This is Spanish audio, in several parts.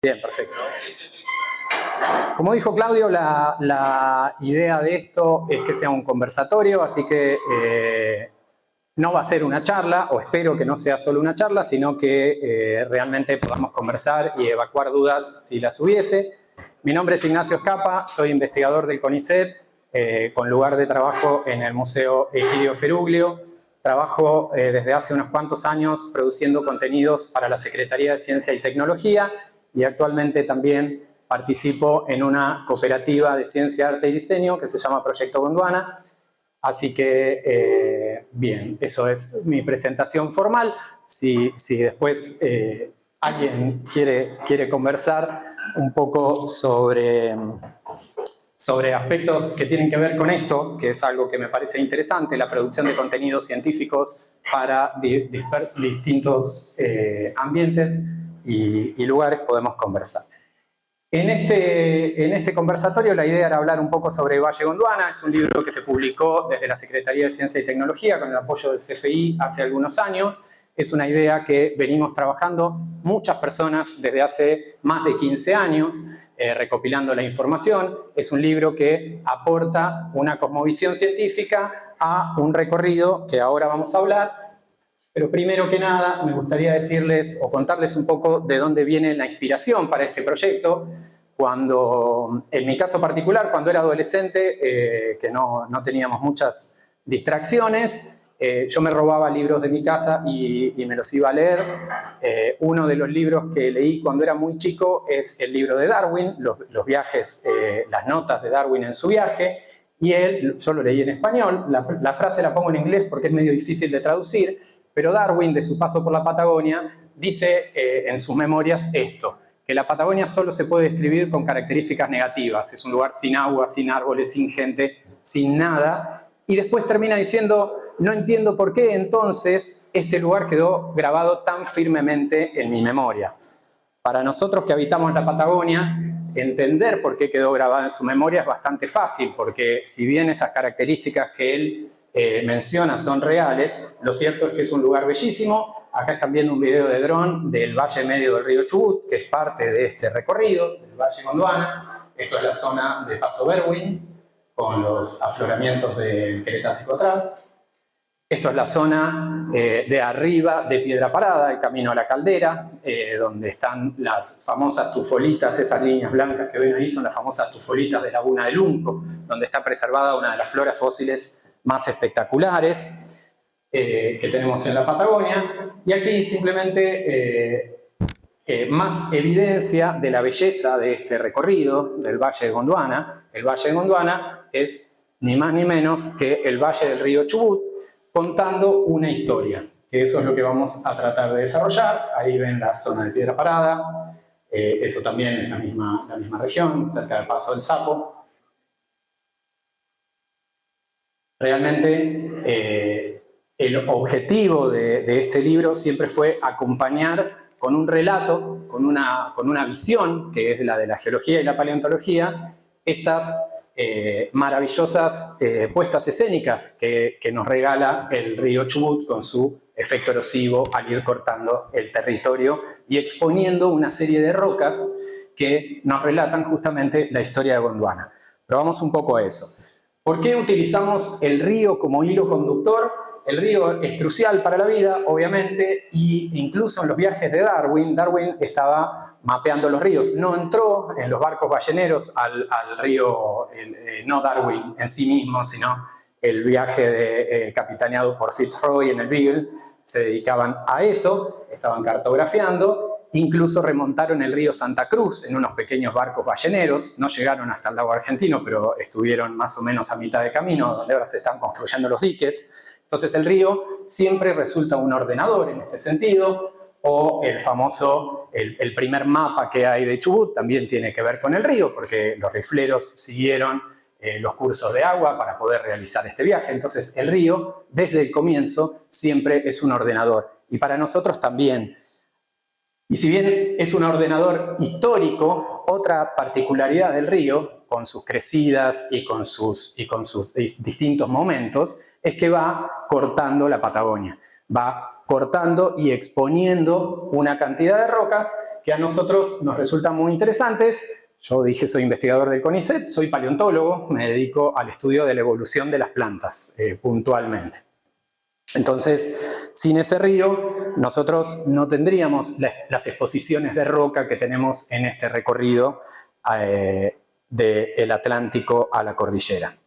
Bien, perfecto. Como dijo Claudio, la idea de esto es que sea un conversatorio, así que no va a ser una charla, o espero que no sea solo una charla, sino que realmente podamos conversar y evacuar dudas si las hubiese. Mi nombre es Ignacio Escapa, soy investigador del CONICET, con lugar de trabajo en el Museo Egidio Feruglio. Trabajo desde hace unos cuantos años produciendo contenidos para la Secretaría de Ciencia y Tecnología y actualmente también participo en una cooperativa de ciencia, arte y diseño que se llama Proyecto Gondwana. Así que, bien, eso es mi presentación formal. Si después alguien quiere conversar un poco sobre aspectos que tienen que ver con esto, que es algo que me parece interesante, la producción de contenidos científicos para distintos ambientes y lugares, podemos conversar. En este conversatorio la idea era hablar un poco sobre Valle Gondwana. Es un libro que se publicó desde la Secretaría de Ciencia y Tecnología con el apoyo del CFI hace algunos años. Es una idea que venimos trabajando muchas personas desde hace más de 15 años, recopilando la información. Es un libro que aporta una cosmovisión científica a un recorrido que ahora vamos a hablar. Pero primero que nada me gustaría decirles o contarles un poco de dónde viene la inspiración para este proyecto. En mi caso particular, cuando era adolescente, que no teníamos muchas distracciones, yo me robaba libros de mi casa y me los iba a leer. Uno de los libros que leí cuando era muy chico es el libro de Darwin, los viajes, las notas de Darwin en su viaje. Y yo lo leí en español, la frase la pongo en inglés porque es medio difícil de traducir. Pero Darwin, de su paso por la Patagonia, dice en sus memorias esto, que la Patagonia solo se puede describir con características negativas. Es un lugar sin agua, sin árboles, sin gente, sin nada. Y después termina diciendo, no entiendo por qué entonces este lugar quedó grabado tan firmemente en mi memoria. Para nosotros que habitamos la Patagonia, entender por qué quedó grabado en su memoria es bastante fácil, porque si bien esas características que él menciona son reales, lo cierto es que es un lugar bellísimo. Acá están viendo un video de dron del valle medio del río Chubut, que es parte de este recorrido, del Valle Gondwana. Esto es la zona de Paso Berwyn, con los afloramientos del Cretácico atrás. Esto es la zona de arriba de Piedra Parada, el camino a la caldera, donde están las famosas tufolitas, esas líneas blancas que ven ahí son las famosas tufolitas de Laguna del Unco, donde está preservada una de las floras fósiles más espectaculares que tenemos en la Patagonia. Y aquí simplemente más evidencia de la belleza de este recorrido del Valle de Gondwana. El Valle de Gondwana es ni más ni menos que el Valle del río Chubut, contando una historia. Eso es lo que vamos a tratar de desarrollar. Ahí ven la zona de Piedra Parada, eso también es la misma región, cerca del Paso del Sapo. Realmente el objetivo de este libro siempre fue acompañar con un relato, con una visión, que es la de la geología y la paleontología, estas maravillosas puestas escénicas que nos regala el río Chubut con su efecto erosivo al ir cortando el territorio y exponiendo una serie de rocas que nos relatan justamente la historia de Gondwana. Pero vamos un poco a eso. ¿Por qué utilizamos el río como hilo conductor? El río es crucial para la vida, obviamente, e incluso en los viajes de Darwin estaba mapeando los ríos. No entró en los barcos balleneros al río, no Darwin en sí mismo, sino el viaje capitaneado por Fitzroy en el Beagle. Se dedicaban a eso, estaban cartografiando. Incluso remontaron el río Santa Cruz en unos pequeños barcos balleneros. No llegaron hasta el lago argentino, pero estuvieron más o menos a mitad de camino, donde ahora se están construyendo los diques. Entonces el río siempre resulta un ordenador en este sentido, o el famoso, el primer mapa que hay de Chubut también tiene que ver con el río, porque los rifleros siguieron los cursos de agua para poder realizar este viaje. Entonces el río, desde el comienzo, siempre es un ordenador. Y para nosotros también. Y si bien es un ordenador histórico, otra particularidad del río, con sus crecidas y con sus distintos momentos, es que va cortando la Patagonia. Va cortando y exponiendo una cantidad de rocas que que a nosotros nos resultan muy interesantes. Yo dije, soy investigador del CONICET, soy paleontólogo, me dedico al estudio de la evolución de las plantas, puntualmente. Entonces, sin ese río, nosotros no tendríamos las exposiciones de roca que tenemos en este recorrido del Atlántico a la cordillera.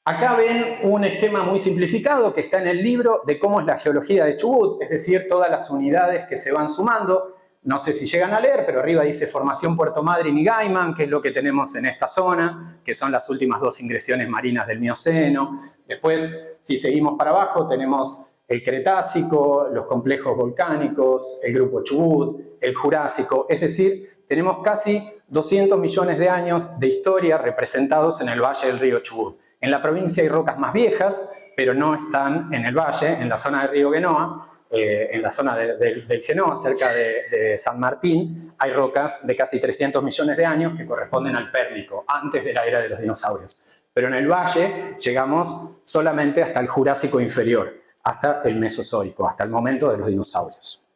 Acá ven un esquema muy simplificado que está en el libro de cómo es la geología de Chubut, es decir, todas las unidades que se van sumando. No sé si llegan a leer, pero arriba dice Formación Puerto Madryn y Gaiman, que es lo que tenemos en esta zona, que son las últimas dos ingresiones marinas del Mioceno. Después, si seguimos para abajo, tenemos el Cretácico, los complejos volcánicos, el grupo Chubut, el Jurásico. Es decir, tenemos casi 200 millones de años de historia representados en el valle del río Chubut. En la provincia hay rocas más viejas, pero no están en el valle, en la zona del río Genoa. En la zona del Genoa, cerca de San Martín, hay rocas de casi 300 millones de años que corresponden al Pérmico, antes de la era de los dinosaurios. Pero en el valle llegamos solamente hasta el Jurásico inferior, hasta el Mesozoico, hasta el momento de los dinosaurios.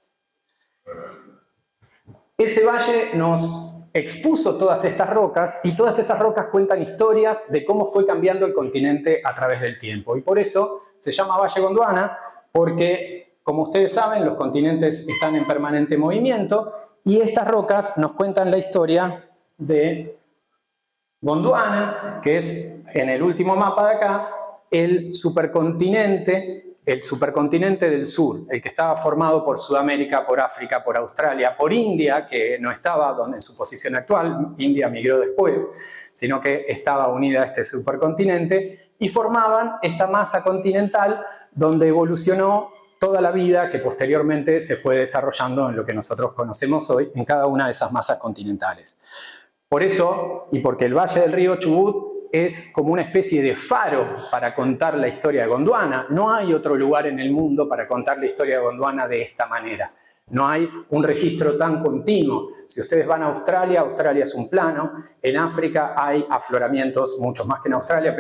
Ese valle nos expuso todas estas rocas y todas esas rocas cuentan historias de cómo fue cambiando el continente a través del tiempo. Y por eso se llama Valle Gondwana, porque, como ustedes saben, los continentes están en permanente movimiento y estas rocas nos cuentan la historia de Gondwana, que es, en el último mapa de acá, el supercontinente del sur, el que estaba formado por Sudamérica, por África, por Australia, por India, que no estaba en su posición actual, India migró después, sino que estaba unida a este supercontinente y formaban esta masa continental donde evolucionó toda la vida que posteriormente se fue desarrollando en lo que nosotros conocemos hoy en cada una de esas masas continentales. Por eso, y porque el valle del río Chubut es como una especie de faro para contar la historia de Gondwana. No hay otro lugar en el mundo para contar la historia de Gondwana de esta manera. No hay un registro tan continuo. Si ustedes van a Australia, Australia es un plano. En África hay afloramientos, muchos más que en Australia,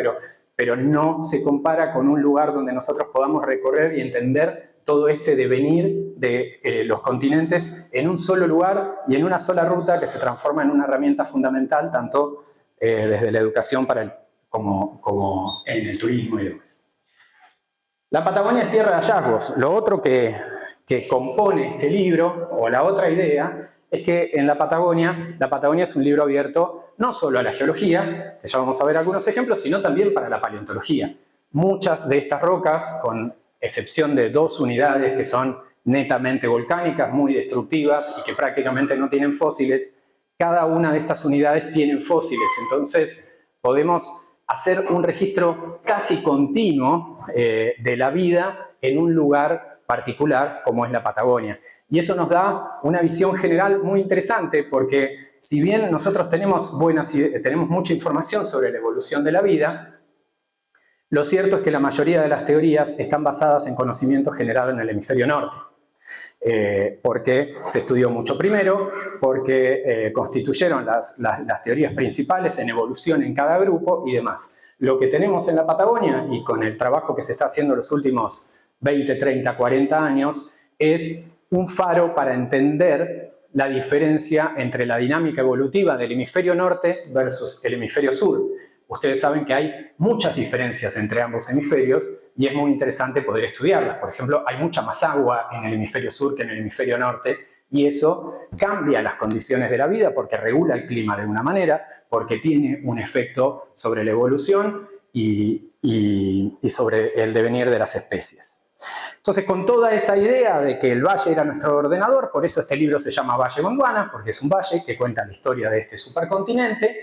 pero no se compara con un lugar donde nosotros podamos recorrer y entender todo este devenir de los continentes en un solo lugar y en una sola ruta que se transforma en una herramienta fundamental, tanto desde la educación como en el turismo y demás. La Patagonia es tierra de hallazgos. Lo otro que compone este libro, o la otra idea, es que en la Patagonia es un libro abierto no solo a la geología, que ya vamos a ver algunos ejemplos, sino también para la paleontología. Muchas de estas rocas, con excepción de 2 unidades que son netamente volcánicas, muy destructivas y que prácticamente no tienen fósiles, cada una de estas unidades tienen fósiles. Entonces podemos hacer un registro casi continuo de la vida en un lugar particular como es la Patagonia. Y eso nos da una visión general muy interesante porque si bien nosotros tenemos mucha información sobre la evolución de la vida, lo cierto es que la mayoría de las teorías están basadas en conocimiento generado en el hemisferio norte. Porque se estudió mucho primero, porque constituyeron las teorías principales en evolución en cada grupo y demás. Lo que tenemos en la Patagonia, y con el trabajo que se está haciendo en los últimos 20, 30, 40 años, es un faro para entender la diferencia entre la dinámica evolutiva del hemisferio norte versus el hemisferio sur. Ustedes saben que hay muchas diferencias entre ambos hemisferios y es muy interesante poder estudiarlas. Por ejemplo, hay mucha más agua en el hemisferio sur que en el hemisferio norte y eso cambia las condiciones de la vida porque regula el clima de una manera, porque tiene un efecto sobre la evolución y sobre el devenir de las especies. Entonces, con toda esa idea de que el valle era nuestro ordenador, por eso este libro se llama Valle Gondwana, porque es un valle que cuenta la historia de este supercontinente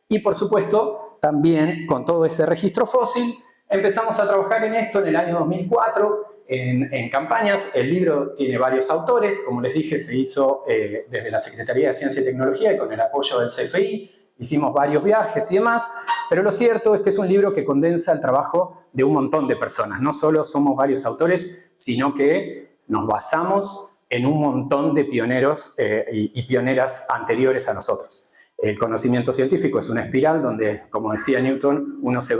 y, por supuesto, también con todo ese registro fósil, empezamos a trabajar en esto en el año 2004, en campañas. El libro tiene varios autores, como les dije, se hizo desde la Secretaría de Ciencia y Tecnología y con el apoyo del CFI, hicimos varios viajes y demás, pero lo cierto es que es un libro que condensa el trabajo de un montón de personas. No solo somos varios autores, sino que nos basamos en un montón de pioneros y pioneras anteriores a nosotros. El conocimiento científico es una espiral donde, como decía Newton, uno se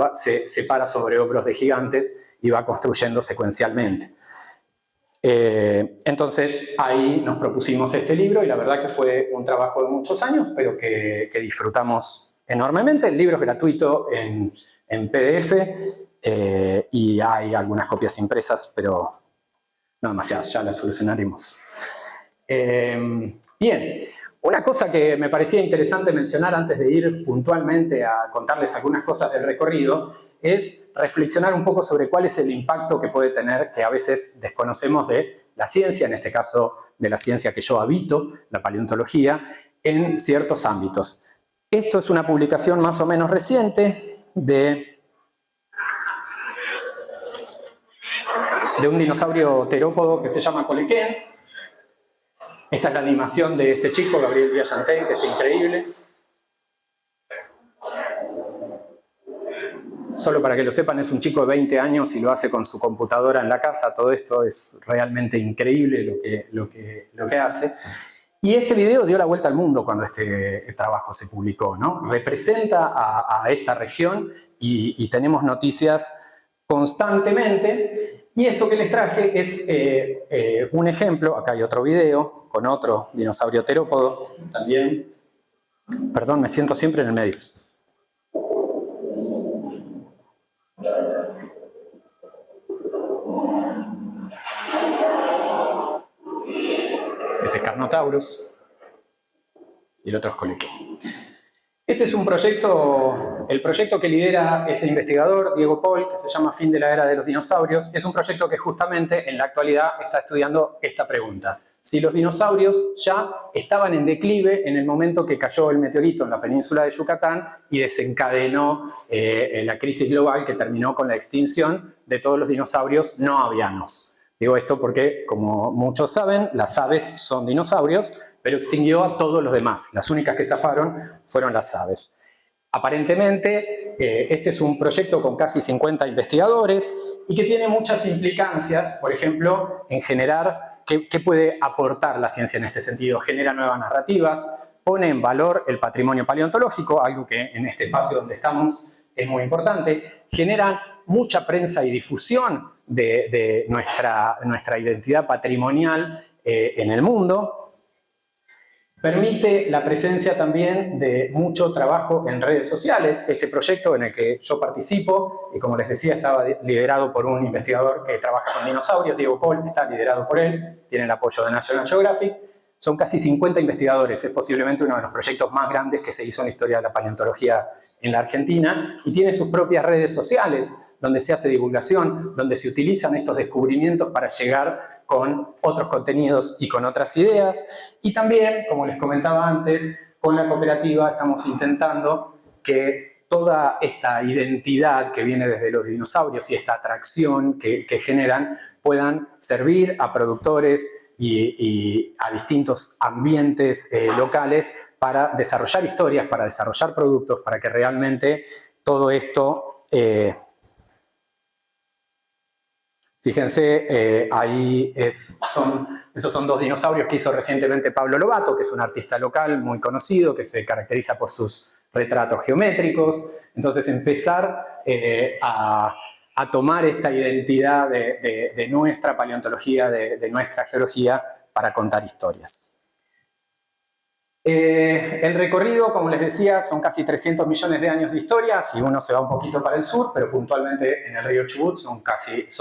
para sobre hombros de gigantes y va construyendo secuencialmente. Entonces ahí nos propusimos este libro y la verdad que fue un trabajo de muchos años, pero que disfrutamos enormemente. El libro es gratuito en PDF y hay algunas copias impresas, pero no demasiado, ya las solucionaremos. Bien, una cosa que me parecía interesante mencionar antes de ir puntualmente a contarles algunas cosas del recorrido es reflexionar un poco sobre cuál es el impacto que puede tener, que a veces desconocemos, de la ciencia, en este caso de la ciencia que yo habito, la paleontología, en ciertos ámbitos. Esto es una publicación más o menos reciente de un dinosaurio terópodo que se llama Colequén. Esta es la animación de este chico, Gabriel Villantén, que es increíble. Solo para que lo sepan, es un chico de 20 años y lo hace con su computadora en la casa. Todo esto es realmente increíble lo que hace. Y este video dio la vuelta al mundo cuando este trabajo se publicó, ¿no? Representa a esta región y tenemos noticias constantemente. Y esto que les traje es un ejemplo. Acá hay otro video con otro dinosaurio terópodo también. Perdón, me siento siempre en el medio. Ese es Carnotaurus y el otro es Colequén. Este es un proyecto, el proyecto que lidera ese investigador, Diego Pol, que se llama Fin de la Era de los Dinosaurios. Es un proyecto que justamente en la actualidad está estudiando esta pregunta. Si los dinosaurios ya estaban en declive en el momento que cayó el meteorito en la península de Yucatán y desencadenó la crisis global que terminó con la extinción de todos los dinosaurios no avianos. Digo esto porque, como muchos saben, las aves son dinosaurios, pero extinguió a todos los demás. Las únicas que zafaron fueron las aves. Aparentemente, este es un proyecto con casi 50 investigadores y que tiene muchas implicancias, por ejemplo, en generar qué puede aportar la ciencia en este sentido. Genera nuevas narrativas, pone en valor el patrimonio paleontológico, algo que en este espacio donde estamos es muy importante, genera mucha prensa y difusión de nuestra identidad patrimonial en el mundo. Permite la presencia también de mucho trabajo en redes sociales. Este proyecto en el que yo participo, y como les decía, estaba liderado por un investigador que trabaja con dinosaurios, Diego Pol, está liderado por él, tiene el apoyo de National Geographic. Son casi 50 investigadores, es posiblemente uno de los proyectos más grandes que se hizo en la historia de la paleontología en la Argentina, y tiene sus propias redes sociales, donde se hace divulgación, donde se utilizan estos descubrimientos para llegar con otros contenidos y con otras ideas. Y también, como les comentaba antes, con la cooperativa estamos intentando que toda esta identidad que viene desde los dinosaurios y esta atracción que generan puedan servir a productores y a distintos ambientes locales para desarrollar historias, para desarrollar productos, para que realmente todo esto... Fíjense, ahí esos son dos dinosaurios que hizo recientemente Pablo Lobato, que es un artista local muy conocido, que se caracteriza por sus retratos geométricos. Entonces empezar a tomar esta identidad de nuestra paleontología, de nuestra geología, para contar historias. El recorrido, como les decía, son casi 300 millones de años de historia, si uno se va un poquito para el sur, pero puntualmente en el río Chubut son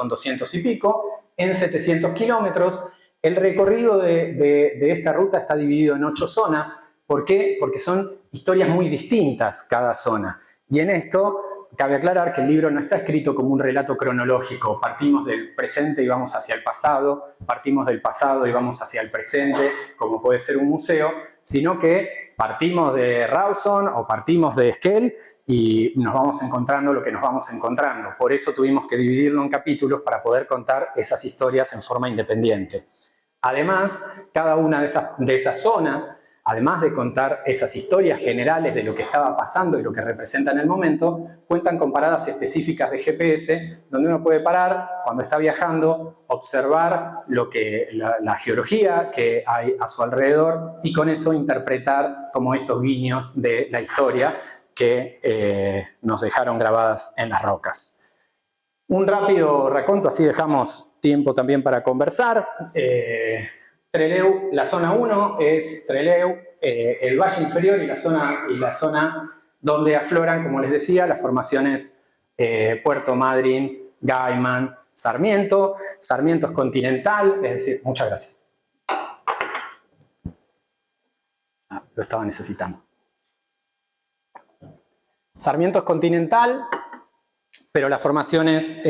200 y pico, en 700 kilómetros. El recorrido de esta ruta está dividido en 8 zonas. ¿Por qué? Porque son historias muy distintas cada zona. Y en esto cabe aclarar que el libro no está escrito como un relato cronológico. Partimos del presente y vamos hacia el pasado, partimos del pasado y vamos hacia el presente, como puede ser un museo, sino que partimos de Rawson o partimos de Esquel y nos vamos encontrando lo que nos vamos encontrando. Por eso tuvimos que dividirlo en capítulos para poder contar esas historias en forma independiente. Además, cada una de esas zonas, además de contar esas historias generales de lo que estaba pasando y lo que representa en el momento, cuentan con paradas específicas de GPS, donde uno puede parar cuando está viajando, observar la geología que hay a su alrededor y con eso interpretar como estos guiños de la historia que nos dejaron grabadas en las rocas. Un rápido raconto, así dejamos tiempo también para conversar. Trelew, la zona 1 es Trelew, el valle inferior y la zona donde afloran, como les decía, las formaciones Puerto Madryn, Gaiman, Sarmiento. Sarmiento es continental, es decir, muchas gracias. Lo estaba necesitando. Sarmiento es continental, pero las formaciones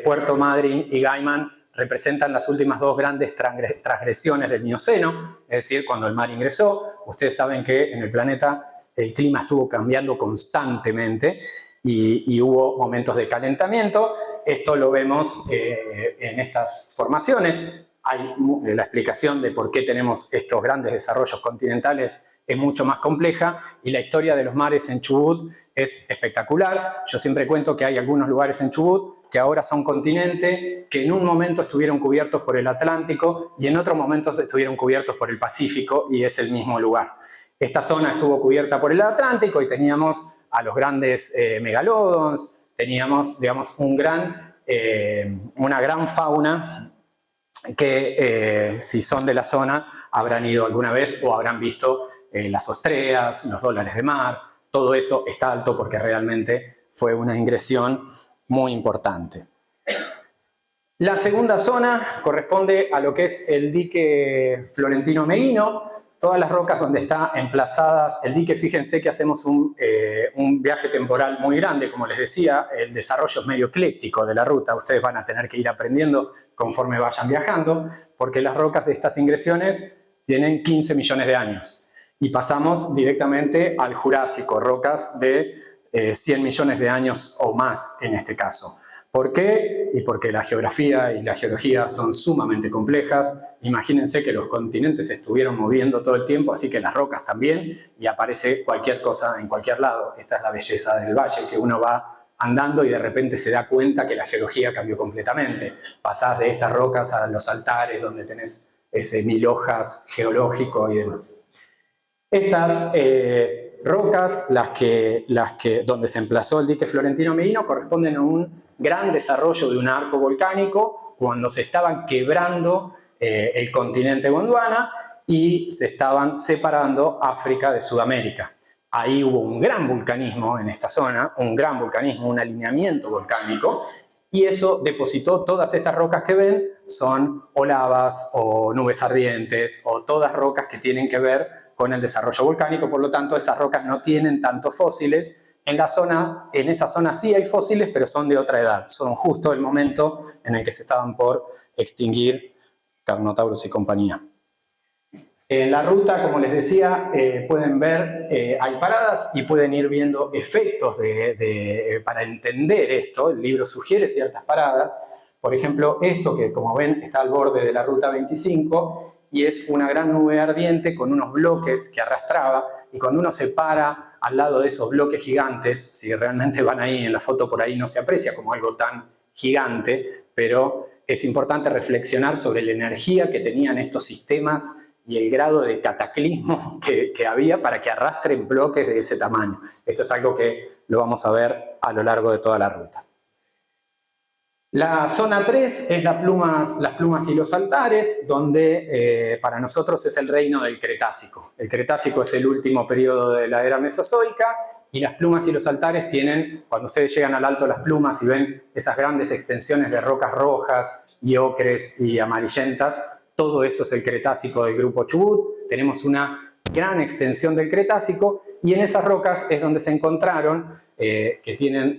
Puerto Madryn y Gaiman representan las últimas dos grandes transgresiones del Mioceno, es decir, cuando el mar ingresó. Ustedes saben que en el planeta el clima estuvo cambiando constantemente y hubo momentos de calentamiento. Esto lo vemos en estas formaciones. Hay la explicación de por qué tenemos estos grandes desarrollos continentales es mucho más compleja y la historia de los mares en Chubut es espectacular. Yo siempre cuento que hay algunos lugares en Chubut que ahora son continente, que en un momento estuvieron cubiertos por el Atlántico y en otro momento estuvieron cubiertos por el Pacífico y es el mismo lugar. Esta zona estuvo cubierta por el Atlántico y teníamos a los grandes megalodons, teníamos, digamos, una gran fauna que si son de la zona habrán ido alguna vez o habrán visto las ostreas, los dólares de mar. Todo eso está alto porque realmente fue una ingresión muy importante. La segunda zona corresponde a lo que es el dique Florentino Meguino. Todas las rocas donde está emplazadas el dique, fíjense que hacemos un viaje temporal muy grande, como les decía, el desarrollo es medio ecléctico de la ruta, ustedes van a tener que ir aprendiendo conforme vayan viajando, porque las rocas de estas ingresiones tienen 15 millones de años y pasamos directamente al Jurásico, rocas de 100 millones de años o más en este caso. ¿Por qué? Y porque la geografía y la geología son sumamente complejas. Imagínense que los continentes se estuvieron moviendo todo el tiempo, así que las rocas también, y aparece cualquier cosa en cualquier lado. Esta es la belleza del valle, que uno va andando y de repente se da cuenta que la geología cambió completamente. Pasás de estas rocas a los altares, donde tenés ese mil hojas geológico y demás. Estas rocas, donde se emplazó el dique Florentino Meguino, corresponden a un gran desarrollo de un arco volcánico cuando se estaban quebrando el continente Gondwana y se estaban separando África de Sudamérica. Ahí hubo un gran vulcanismo en esta zona, un gran vulcanismo, un alineamiento volcánico, y eso depositó todas estas rocas que ven, son o lavas o nubes ardientes o todas rocas que tienen que ver con el desarrollo volcánico. Por lo tanto, esas rocas no tienen tantos fósiles. En esa zona sí hay fósiles, pero son de otra edad. Son justo el momento en el que se estaban por extinguir Carnotaurus y compañía. En la ruta, como les decía, pueden ver, hay paradas y pueden ir viendo efectos para entender esto. El libro sugiere ciertas paradas. Por ejemplo, esto que, como ven, está al borde de la ruta 25 y es una gran nube ardiente con unos bloques que arrastraba, y cuando uno se para al lado de esos bloques gigantes, si realmente van ahí en la foto por ahí no se aprecia como algo tan gigante, pero es importante reflexionar sobre la energía que tenían estos sistemas y el grado de cataclismo que había para que arrastren bloques de ese tamaño. Esto es algo que lo vamos a ver a lo largo de toda la ruta. La zona 3 es las plumas y los altares, donde para nosotros es el reino del Cretácico. El Cretácico es el último periodo de la era Mesozoica y las plumas y los altares tienen, cuando ustedes llegan al Alto Las Plumas y ven esas grandes extensiones de rocas rojas y ocres y amarillentas, todo eso es el Cretácico del grupo Chubut. Tenemos una gran extensión del Cretácico y en esas rocas es donde se encontraron, que tienen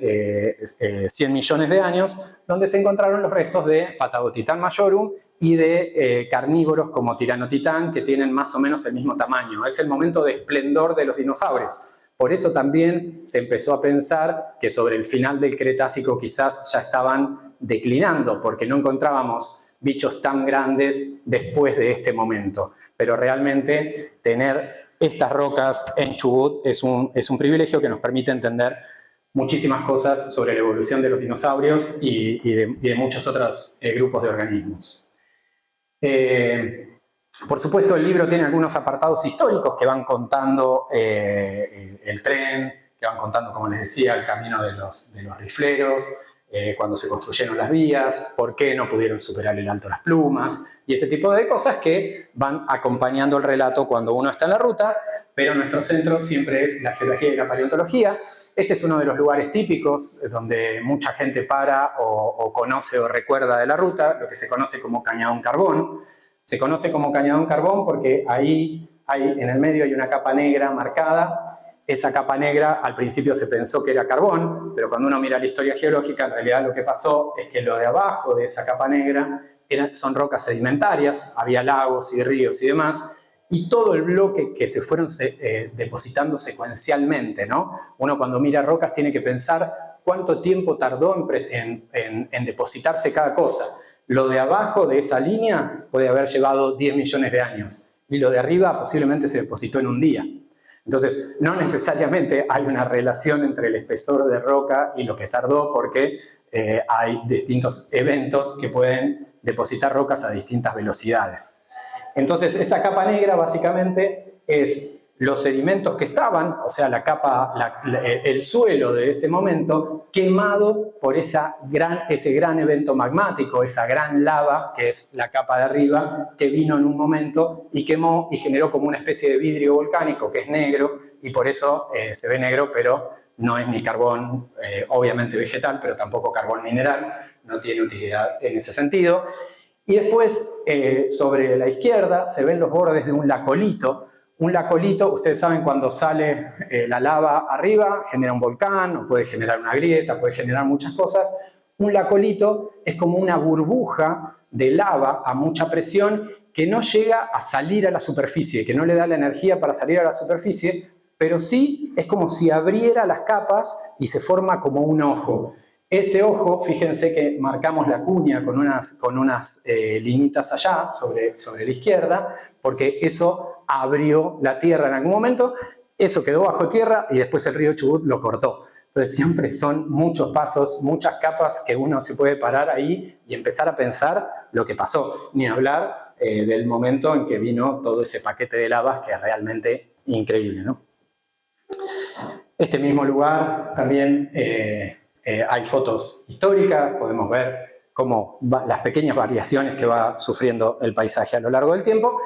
100 millones de años, donde se encontraron los restos de Patagotitan majorum y de carnívoros como Tiranotitán, que tienen más o menos el mismo tamaño. Es el momento de esplendor de los dinosaurios. Por eso también se empezó a pensar que sobre el final del Cretácico quizás ya estaban declinando, porque no encontrábamos bichos tan grandes después de este momento. Pero realmente tener estas rocas en Chubut es un privilegio que nos permite entender muchísimas cosas sobre la evolución de los dinosaurios y de muchos otros grupos de organismos. Por supuesto, el libro tiene algunos apartados históricos que van contando el tren, que van contando, como les decía, el camino de los rifleros, cuando se construyeron las vías, por qué no pudieron superar el Alto Las Plumas, y ese tipo de cosas que van acompañando el relato cuando uno está en la ruta, pero nuestro centro siempre es la geología y la paleontología. Este es uno de los lugares típicos donde mucha gente para o conoce o recuerda de la ruta, lo que se conoce como Cañadón Carbón. Se conoce como Cañadón Carbón porque ahí en el medio hay una capa negra marcada. Esa capa negra al principio se pensó que era carbón, pero cuando uno mira la historia geológica, en realidad lo que pasó es que lo de abajo de esa capa negra son rocas sedimentarias, había lagos y ríos y demás, y todo el bloque que se fueron depositando secuencialmente, ¿no? Uno cuando mira rocas tiene que pensar cuánto tiempo tardó en depositarse cada cosa. Lo de abajo de esa línea puede haber llevado 10 millones de años, y lo de arriba posiblemente se depositó en un día. Entonces, no necesariamente hay una relación entre el espesor de roca y lo que tardó, porque hay distintos eventos que pueden depositar rocas a distintas velocidades. Entonces, esa capa negra básicamente es los sedimentos que estaban, o sea, la capa, el suelo de ese momento, quemado por ese gran evento magmático, esa gran lava, que es la capa de arriba, que vino en un momento y quemó y generó como una especie de vidrio volcánico que es negro, y por eso se ve negro, pero no es ni carbón, obviamente vegetal, pero tampoco carbón mineral, no tiene utilidad en ese sentido. Y después, sobre la izquierda, se ven los bordes de un lacolito. Un lacolito, ustedes saben, cuando sale la lava arriba, genera un volcán, o puede generar una grieta, puede generar muchas cosas. Un lacolito es como una burbuja de lava a mucha presión que no llega a salir a la superficie, que no le da la energía para salir a la superficie, pero sí es como si abriera las capas y se forma como un ojo. Ese ojo, fíjense que marcamos la cuña con unas linitas allá sobre la izquierda, porque eso abrió la tierra en algún momento, eso quedó bajo tierra y después el río Chubut lo cortó. Entonces siempre son muchos pasos, muchas capas que uno se puede parar ahí y empezar a pensar lo que pasó. Ni hablar del momento en que vino todo ese paquete de lavas que es realmente increíble, ¿no? Este mismo lugar también... hay fotos históricas, podemos ver cómo las pequeñas variaciones que va sufriendo el paisaje a lo largo del tiempo.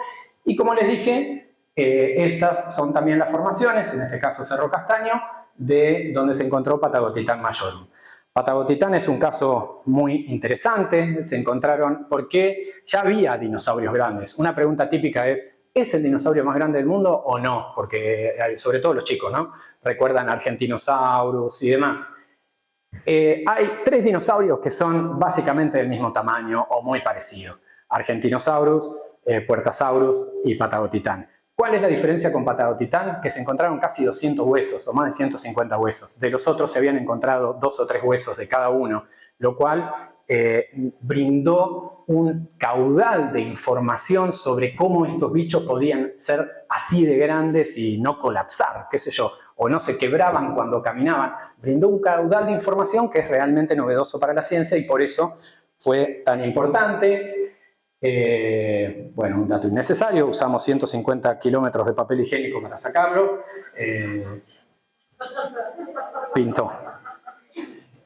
Y como les dije, estas son también las formaciones, en este caso Cerro Castaño, de donde se encontró Patagotitán Majorum. Patagotitán es un caso muy interesante, se encontraron porque ya había dinosaurios grandes. Una pregunta típica es el dinosaurio más grande del mundo o no? Porque sobre todo los chicos, ¿no? Recuerdan Argentinosaurus y demás. Hay 3 dinosaurios que son básicamente del mismo tamaño o muy parecidos. Argentinosaurus, Puertasaurus y Patagotitán. ¿Cuál es la diferencia con Patagotitán? Que se encontraron casi 200 huesos o más de 150 huesos. De los otros se habían encontrado 2 o 3 huesos de cada uno, lo cual brindó un caudal de información sobre cómo estos bichos podían ser así de grandes y no colapsar, qué sé yo, o no se quebraban cuando caminaban. Brindó un caudal de información que es realmente novedoso para la ciencia y por eso fue tan importante. Bueno, un dato innecesario, usamos 150 kilómetros de papel higiénico para sacarlo. Pintó.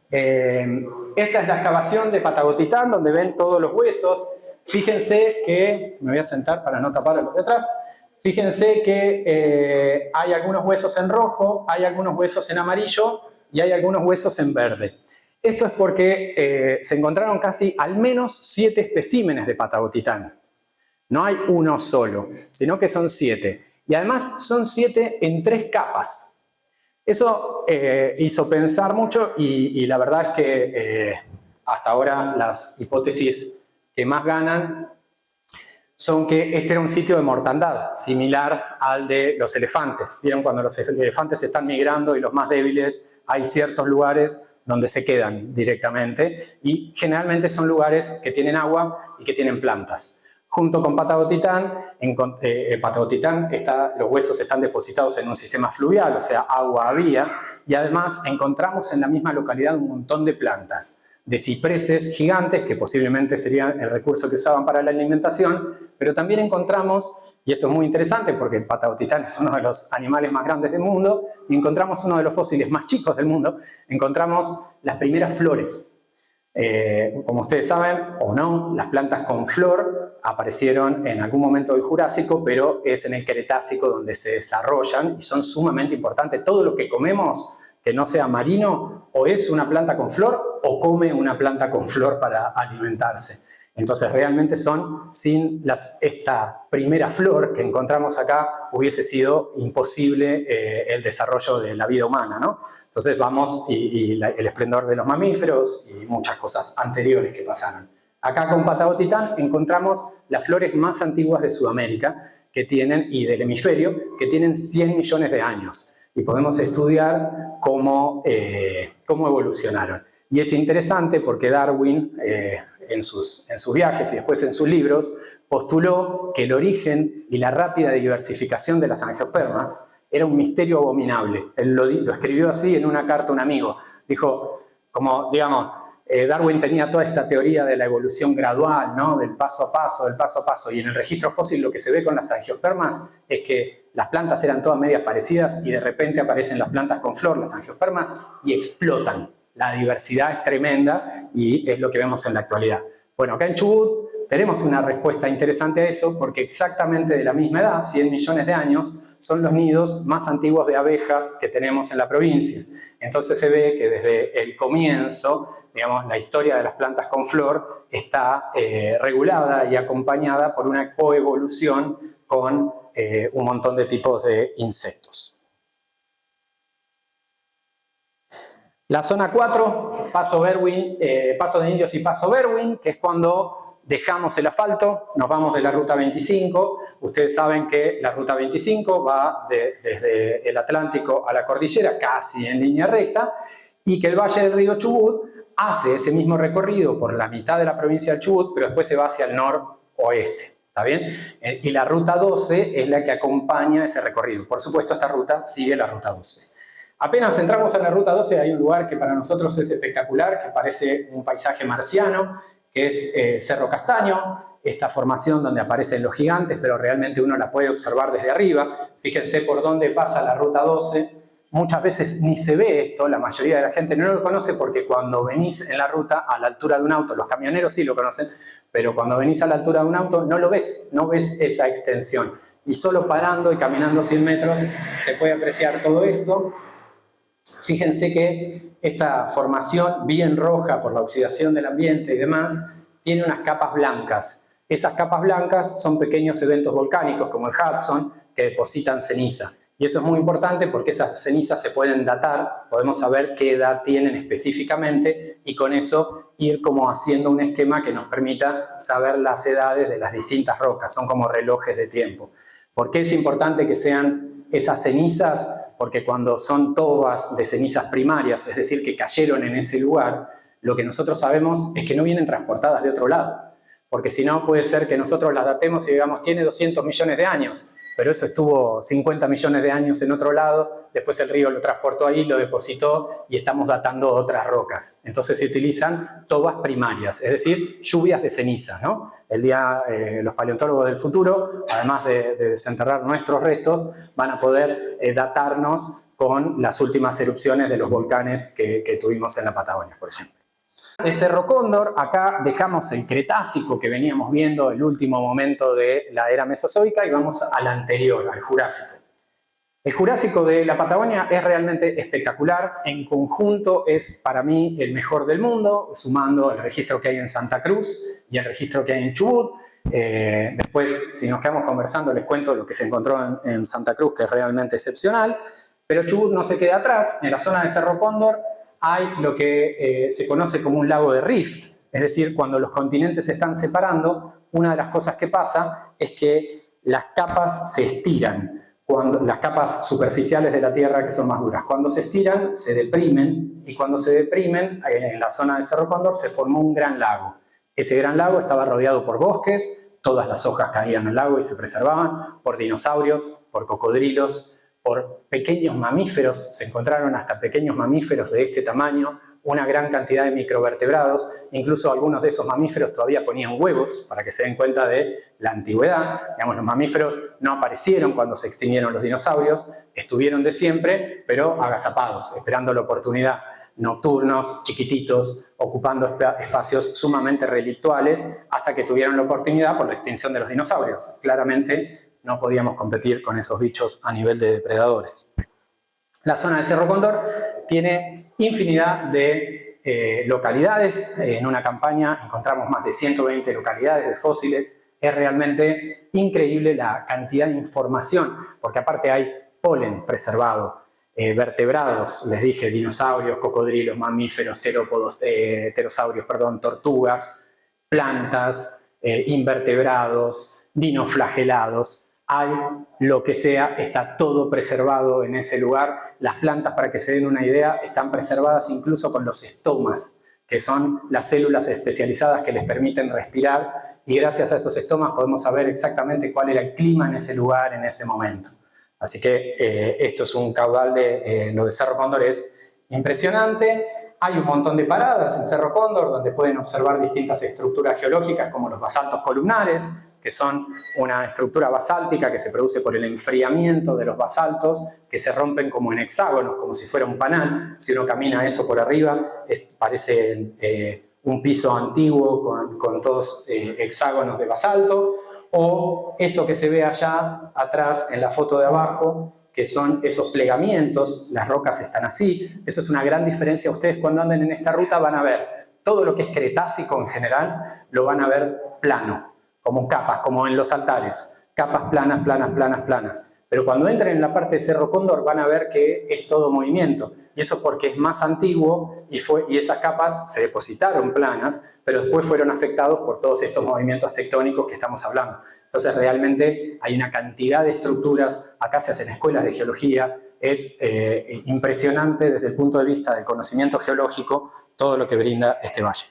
Esta es la excavación de Patagotitán, donde ven todos los huesos. Fíjense que, me voy a sentar para no tapar a los de atrás, fíjense que hay algunos huesos en rojo, hay algunos huesos en amarillo y hay algunos huesos en verde. Esto es porque se encontraron casi al menos 7 especímenes de Patagotitán. No hay uno solo, sino que son 7. Y además son 7 en 3 capas. Eso hizo pensar mucho y la verdad es que hasta ahora las hipótesis que más ganan son que este era un sitio de mortandad, similar al de los elefantes. Vieron cuando los elefantes están migrando y los más débiles, hay ciertos lugares donde se quedan directamente y generalmente son lugares que tienen agua y que tienen plantas. Junto con Patagotitán, los huesos están depositados en un sistema fluvial, o sea, agua había, y además encontramos en la misma localidad un montón de plantas, de cipreses gigantes, que posiblemente serían el recurso que usaban para la alimentación, pero también encontramos, y esto es muy interesante porque el Patagotitán es uno de los animales más grandes del mundo, y encontramos uno de los fósiles más chicos del mundo, encontramos las primeras flores. Como ustedes saben, o no, las plantas con flor aparecieron en algún momento del Jurásico, pero es en el Cretácico donde se desarrollan y son sumamente importantes. Todo lo que comemos que no sea marino, o es una planta con flor, o come una planta con flor para alimentarse. Entonces realmente sin esta primera flor que encontramos acá, hubiese sido imposible el desarrollo de la vida humana, ¿no? Entonces vamos, el esplendor de los mamíferos y muchas cosas anteriores que pasaron. Acá con Pataotitán encontramos las flores más antiguas de Sudamérica que tienen, y del hemisferio, que tienen 100 millones de años. Y podemos estudiar cómo evolucionaron. Y es interesante porque Darwin, en sus viajes y después en sus libros, postuló que el origen y la rápida diversificación de las angiospermas era un misterio abominable. Él lo escribió así en una carta a un amigo. Dijo, como, digamos, Darwin tenía toda esta teoría de la evolución gradual, ¿no? Del paso a paso, y en el registro fósil lo que se ve con las angiospermas es que las plantas eran todas medias parecidas y de repente aparecen las plantas con flor, las angiospermas, y explotan. La diversidad es tremenda y es lo que vemos en la actualidad. Bueno, acá en Chubut tenemos una respuesta interesante a eso porque exactamente de la misma edad, 100 millones de años, son los nidos más antiguos de abejas que tenemos en la provincia. Entonces se ve que desde el comienzo, digamos, la historia de las plantas con flor está regulada y acompañada por una coevolución con un montón de tipos de insectos. La zona 4, Paso de Indios y Paso Berwin, que es cuando dejamos el asfalto, nos vamos de la Ruta 25. Ustedes saben que la Ruta 25 va desde el Atlántico a la cordillera, casi en línea recta, y que el Valle del Río Chubut hace ese mismo recorrido por la mitad de la provincia del Chubut, pero después se va hacia el noroeste. ¿Está bien? Y la Ruta 12 es la que acompaña ese recorrido. Por supuesto, esta ruta sigue la Ruta 12. Apenas entramos en la Ruta 12 hay un lugar que para nosotros es espectacular, que parece un paisaje marciano, que es Cerro Castaño, esta formación donde aparecen los gigantes, pero realmente uno la puede observar desde arriba. Fíjense por dónde pasa la Ruta 12. Muchas veces ni se ve esto, la mayoría de la gente no lo conoce porque cuando venís en la ruta a la altura de un auto, los camioneros sí lo conocen, pero cuando venís a la altura de un auto no lo ves, no ves esa extensión. Y solo parando y caminando 100 metros se puede apreciar todo esto. Fíjense que esta formación bien roja por la oxidación del ambiente y demás, tiene unas capas blancas. Esas capas blancas son pequeños eventos volcánicos como el Hudson que depositan ceniza. Y eso es muy importante porque esas cenizas se pueden datar, podemos saber qué edad tienen específicamente y con eso ir como haciendo un esquema que nos permita saber las edades de las distintas rocas. Son como relojes de tiempo. ¿Por qué es importante que sean esas cenizas? Porque cuando son tobas de cenizas primarias, es decir, que cayeron en ese lugar, lo que nosotros sabemos es que no vienen transportadas de otro lado. Porque si no, puede ser que nosotros las datemos y digamos, tiene 200 millones de años, pero eso estuvo 50 millones de años en otro lado, después el río lo transportó ahí, lo depositó y estamos datando otras rocas. Entonces se utilizan tobas primarias, es decir, lluvias de ceniza, ¿no? Los paleontólogos del futuro, además de desenterrar nuestros restos, van a poder datarnos con las últimas erupciones de los volcanes que tuvimos en la Patagonia, por ejemplo. De Cerro Cóndor, acá dejamos el Cretácico que veníamos viendo, el último momento de la era mesozoica, y vamos al anterior, al Jurásico. El Jurásico de la Patagonia es realmente espectacular, en conjunto es para mí el mejor del mundo, sumando el registro que hay en Santa Cruz y el registro que hay en Chubut. Después, si nos quedamos conversando, les cuento lo que se encontró en Santa Cruz, que es realmente excepcional, pero Chubut no se queda atrás. En la zona de Cerro Cóndor hay lo que se conoce como un lago de rift, es decir, cuando los continentes se están separando, una de las cosas que pasa es que las capas se estiran. Las capas superficiales de la Tierra que son más duras, cuando se estiran se deprimen, y cuando se deprimen en la zona de Cerro Cóndor se formó un gran lago. Ese gran lago estaba rodeado por bosques, todas las hojas caían al lago y se preservaban, por dinosaurios, por cocodrilos, por pequeños mamíferos, se encontraron hasta pequeños mamíferos de este tamaño, una gran cantidad de microvertebrados, incluso algunos de esos mamíferos todavía ponían huevos, para que se den cuenta de la antigüedad. Digamos, los mamíferos no aparecieron cuando se extinguieron los dinosaurios, estuvieron de siempre, pero agazapados, esperando la oportunidad. nocturnos, chiquititos, ocupando espacios sumamente relictuales, hasta que tuvieron la oportunidad por la extinción de los dinosaurios. Claramente no podíamos competir con esos bichos a nivel de depredadores. La zona del Cerro Cóndor tiene infinidad de localidades. En una campaña encontramos más de 120 localidades de fósiles. Es realmente increíble la cantidad de información, porque aparte hay polen preservado, vertebrados, les dije, dinosaurios, cocodrilos, mamíferos, terópodos, pterosaurios, tortugas, plantas, invertebrados, dinoflagelados. Hay lo que sea, está todo preservado en ese lugar. Las plantas, para que se den una idea, están preservadas incluso con los estomas, que son las células especializadas que les permiten respirar, y gracias a esos estomas podemos saber exactamente cuál era el clima en ese lugar en ese momento. Así que esto es un caudal de lo de Cerro Cóndor, es impresionante. Hay un montón de paradas en Cerro Cóndor donde pueden observar distintas estructuras geológicas como los basaltos columnares, que son una estructura basáltica que se produce por el enfriamiento de los basaltos, que se rompen como en hexágonos, como si fuera un panal. Si uno camina eso por arriba, parece un piso antiguo con todos hexágonos de basalto. O eso que se ve allá atrás en la foto de abajo, que son esos plegamientos, las rocas están así. Eso es una gran diferencia. Ustedes cuando anden en esta ruta van a ver todo lo que es cretácico en general, lo van a ver plano, como capas, como en los altares, capas planas, planas, planas, planas. Pero cuando entren en la parte de Cerro Cóndor van a ver que es todo movimiento. Y eso porque es más antiguo y esas capas se depositaron planas, pero después fueron afectados por todos estos movimientos tectónicos que estamos hablando. Entonces realmente hay una cantidad de estructuras, acá se hacen escuelas de geología, es impresionante desde el punto de vista del conocimiento geológico todo lo que brinda este valle.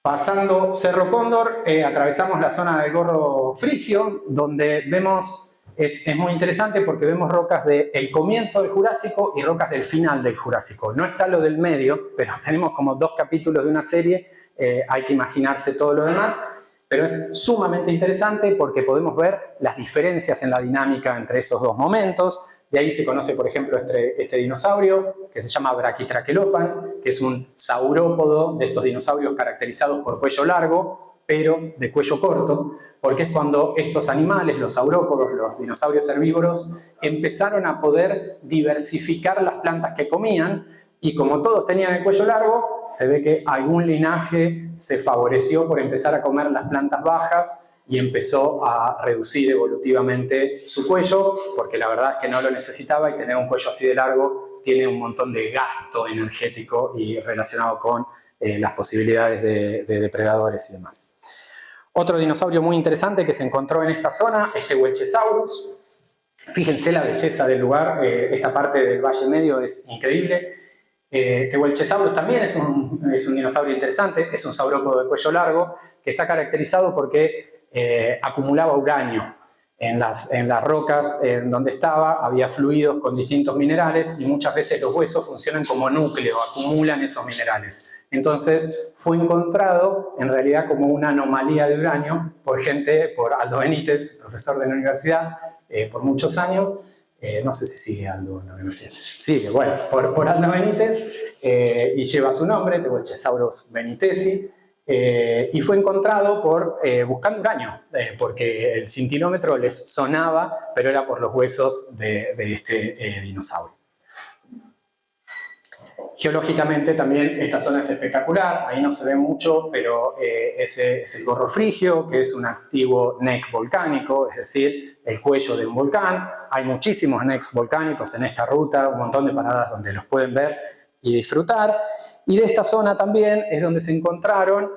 Pasando Cerro Cóndor, atravesamos la zona del Gorro Frigio, donde vemos, es muy interesante porque vemos rocas del comienzo del Jurásico y rocas del final del Jurásico. No está lo del medio, pero tenemos como 2 capítulos de una serie, hay que imaginarse todo lo demás, pero es sumamente interesante porque podemos ver las diferencias en la dinámica entre esos 2 momentos. De ahí se conoce, por ejemplo, este dinosaurio que se llama Brachytrachelopan, que es un saurópodo de estos dinosaurios caracterizados por cuello largo, pero de cuello corto, porque es cuando estos animales, los saurópodos, los dinosaurios herbívoros, empezaron a poder diversificar las plantas que comían, y como todos tenían el cuello largo, se ve que algún linaje se favoreció por empezar a comer las plantas bajas y empezó a reducir evolutivamente su cuello, porque la verdad es que no lo necesitaba, y tener un cuello así de largo tiene un montón de gasto energético y relacionado con las posibilidades de depredadores y demás. Otro dinosaurio muy interesante que se encontró en esta zona, Huelchesaurus. Fíjense la belleza del lugar, esta parte del Valle Medio es increíble. Huelchesaurus también es un dinosaurio interesante, es un saurópodo de cuello largo que está caracterizado porque acumulaba uranio en las rocas en donde estaba, había fluidos con distintos minerales y muchas veces los huesos funcionan como núcleo, acumulan esos minerales. Entonces fue encontrado en realidad como una anomalía de uranio por Aldo Benítez, profesor de la universidad, por muchos años. No sé si sigue Aldo en la universidad. Sigue, bueno, por Aldo Benítez, y lleva su nombre, Huelchesaurus benitezi, y fue encontrado buscando uranio, porque el cintilómetro les sonaba, pero era por los huesos de este dinosaurio. Geológicamente también esta zona es espectacular, ahí no se ve mucho, pero ese es el Gorro Frigio, que es un activo neck volcánico, es decir, el cuello de un volcán. Hay muchísimos necks volcánicos en esta ruta, un montón de paradas donde los pueden ver y disfrutar. Y de esta zona también es donde se encontraron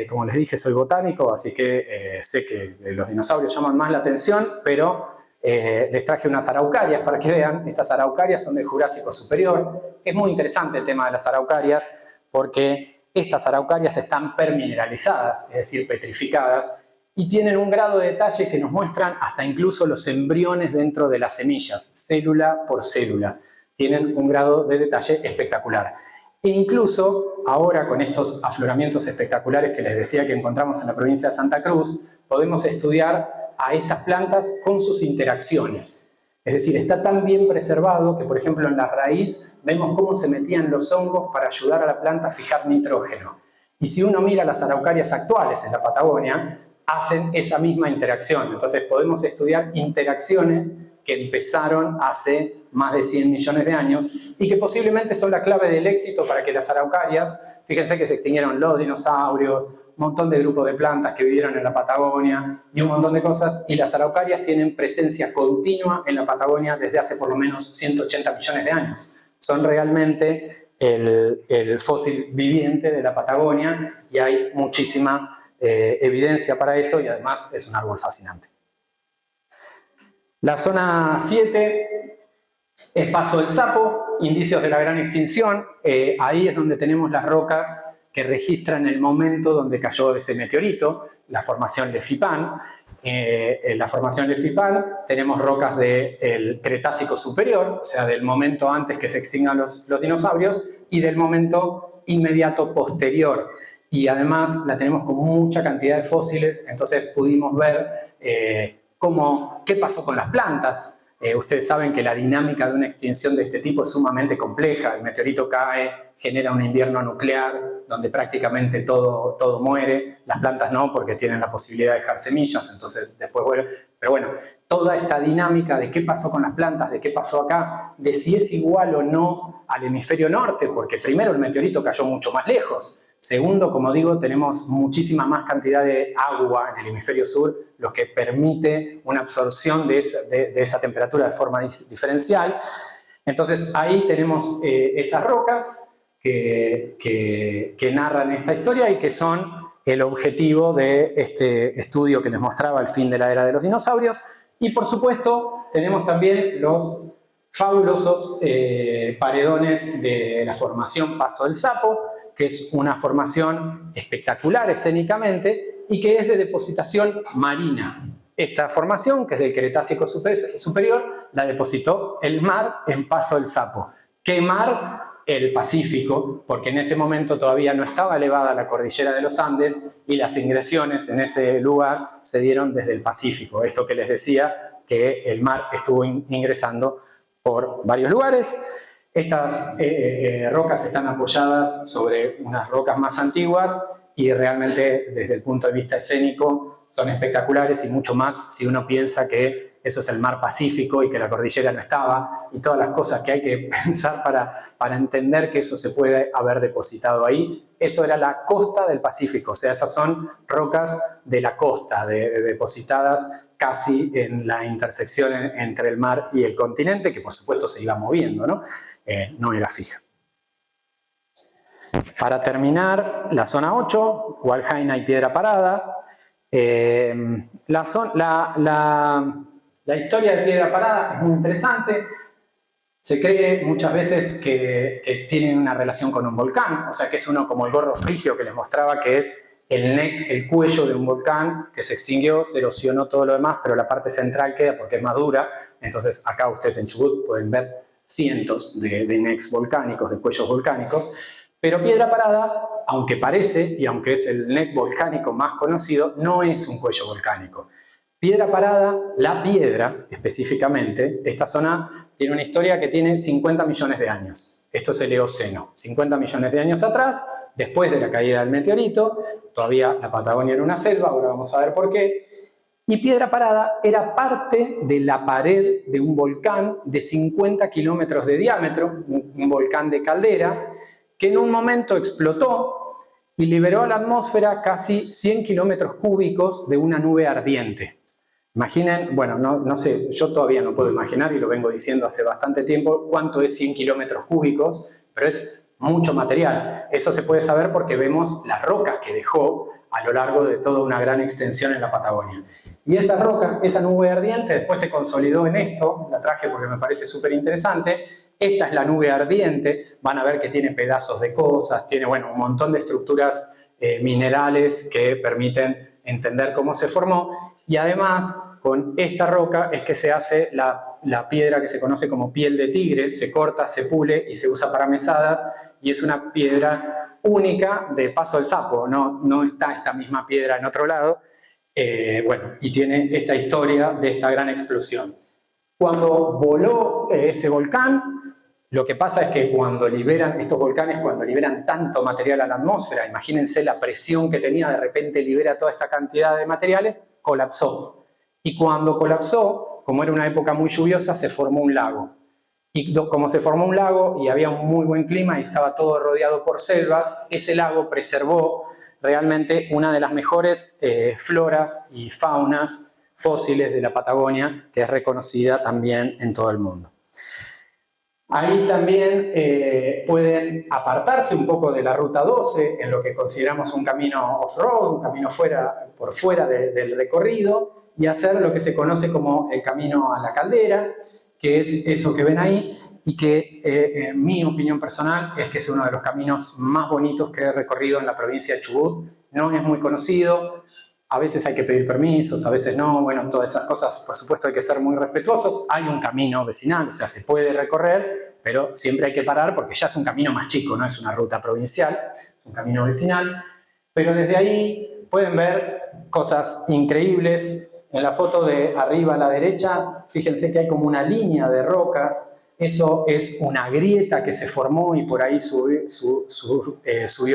como les dije, soy botánico, así que sé que los dinosaurios llaman más la atención, pero les traje unas araucarias para que vean. Estas araucarias son del Jurásico Superior. Es muy interesante el tema de las araucarias porque estas araucarias están permineralizadas, es decir, petrificadas, y tienen un grado de detalle que nos muestran hasta incluso los embriones dentro de las semillas, célula por célula. Tienen un grado de detalle espectacular. E incluso ahora con estos afloramientos espectaculares que les decía que encontramos en la provincia de Santa Cruz, podemos estudiar a estas plantas con sus interacciones. Es decir, está tan bien preservado que, por ejemplo, en la raíz vemos cómo se metían los hongos para ayudar a la planta a fijar nitrógeno. Y si uno mira las araucarias actuales en la Patagonia, hacen esa misma interacción. Entonces podemos estudiar interacciones que empezaron hace más de 100 millones de años y que posiblemente son la clave del éxito para que las araucarias, fíjense que se extinguieron los dinosaurios, un montón de grupos de plantas que vivieron en la Patagonia y un montón de cosas, y las araucarias tienen presencia continua en la Patagonia desde hace por lo menos 180 millones de años. Son realmente el fósil viviente de la Patagonia y hay muchísima evidencia para eso y además es un árbol fascinante. La zona 7 es Paso del Sapo, indicios de la gran extinción. Ahí es donde tenemos las rocas que registran el momento donde cayó ese meteorito, la formación Lefipán. En la formación Lefipán tenemos rocas del Cretácico superior, o sea, del momento antes que se extingan los dinosaurios, y del momento inmediato posterior. Y además la tenemos con mucha cantidad de fósiles, entonces pudimos ver qué pasó con las plantas. Ustedes saben que la dinámica de una extinción de este tipo es sumamente compleja. El meteorito cae, genera un invierno nuclear donde prácticamente todo muere. Las plantas no, porque tienen la posibilidad de dejar semillas, entonces después vuelven. Pero bueno, toda esta dinámica de qué pasó con las plantas, de qué pasó acá, de si es igual o no al hemisferio norte, porque primero el meteorito cayó mucho más lejos. Segundo, como digo, tenemos muchísima más cantidad de agua en el hemisferio sur, lo que permite una absorción de esa temperatura de forma diferencial. Entonces ahí tenemos esas rocas que narran esta historia y que son el objetivo de este estudio que les mostraba el fin de la era de los dinosaurios. Y por supuesto tenemos también los fabulosos paredones de la formación Paso del Sapo, que es una formación espectacular escénicamente y que es de depositación marina. Esta formación, que es del Cretácico superior, la depositó el mar en Paso del Sapo. ¿Qué mar? El Pacífico, porque en ese momento todavía no estaba elevada la cordillera de los Andes y las ingresiones en ese lugar se dieron desde el Pacífico. Esto que les decía, que el mar estuvo ingresando por varios lugares. Estas rocas están apoyadas sobre unas rocas más antiguas y realmente desde el punto de vista escénico son espectaculares y mucho más si uno piensa que eso es el mar Pacífico y que la cordillera no estaba y todas las cosas que hay que pensar para entender que eso se puede haber depositado ahí. Eso era la costa del Pacífico, o sea, esas son rocas de la costa, depositadas casi en la intersección entre el mar y el continente, que por supuesto se iba moviendo, ¿no? No era fija. Para terminar, la zona 8, Hualjaina y Piedra Parada. La historia de Piedra Parada es muy interesante. Se cree muchas veces que tienen una relación con un volcán, o sea que es uno como el gorro frigio que les mostraba, que es el cuello de un volcán que se extinguió, se erosionó todo lo demás, pero la parte central queda porque es más dura. Entonces acá ustedes en Chubut pueden ver cientos de necks volcánicos, de cuellos volcánicos. Pero Piedra Parada, aunque parece, y aunque es el neck volcánico más conocido, no es un cuello volcánico. Piedra Parada, la piedra específicamente, esta zona tiene una historia que tiene 50 millones de años. Esto es el Eoceno, 50 millones de años atrás, después de la caída del meteorito. Todavía la Patagonia era una selva, ahora vamos a ver por qué. Y Piedra Parada era parte de la pared de un volcán de 50 kilómetros de diámetro, un volcán de caldera, que en un momento explotó y liberó a la atmósfera casi 100 kilómetros cúbicos de una nube ardiente. Imaginen, bueno, no sé, yo todavía no puedo imaginar, y lo vengo diciendo hace bastante tiempo, cuánto es 100 kilómetros cúbicos, pero es mucho material. Eso se puede saber porque vemos las rocas que dejó a lo largo de toda una gran extensión en la Patagonia. Y esas rocas, esa nube ardiente, después se consolidó en esto, la traje porque me parece súper interesante. Esta es la nube ardiente, van a ver que tiene pedazos de cosas, tiene bueno, un montón de estructuras minerales que permiten entender cómo se formó. Y además, con esta roca es que se hace la piedra que se conoce como piel de tigre, se corta, se pule y se usa para mesadas, y es una piedra única de Paso del Sapo, no está esta misma piedra en otro lado, bueno, y tiene esta historia de esta gran explosión. Cuando voló ese volcán, lo que pasa es que cuando liberan estos volcanes, cuando liberan tanto material a la atmósfera, imagínense la presión que tenía, de repente libera toda esta cantidad de materiales, colapsó. Y cuando colapsó, como era una época muy lluviosa, se formó un lago. Y como se formó un lago y había un muy buen clima y estaba todo rodeado por selvas, ese lago preservó realmente una de las mejores floras y faunas fósiles de la Patagonia, que es reconocida también en todo el mundo. Ahí también pueden apartarse un poco de la Ruta 12 en lo que consideramos un camino off-road, un camino por fuera del recorrido, y hacer lo que se conoce como el camino a la caldera, que es eso que ven ahí, y que en mi opinión personal es que es uno de los caminos más bonitos que he recorrido en la provincia de Chubut. No es muy conocido, a veces hay que pedir permisos, a veces no, bueno, todas esas cosas, por supuesto hay que ser muy respetuosos. Hay un camino vecinal, o sea, se puede recorrer, pero siempre hay que parar porque ya es un camino más chico, no es una ruta provincial, es un camino vecinal. Pero desde ahí pueden ver cosas increíbles. En la foto de arriba a la derecha, fíjense que hay como una línea de rocas. Eso es una grieta que se formó y por ahí subió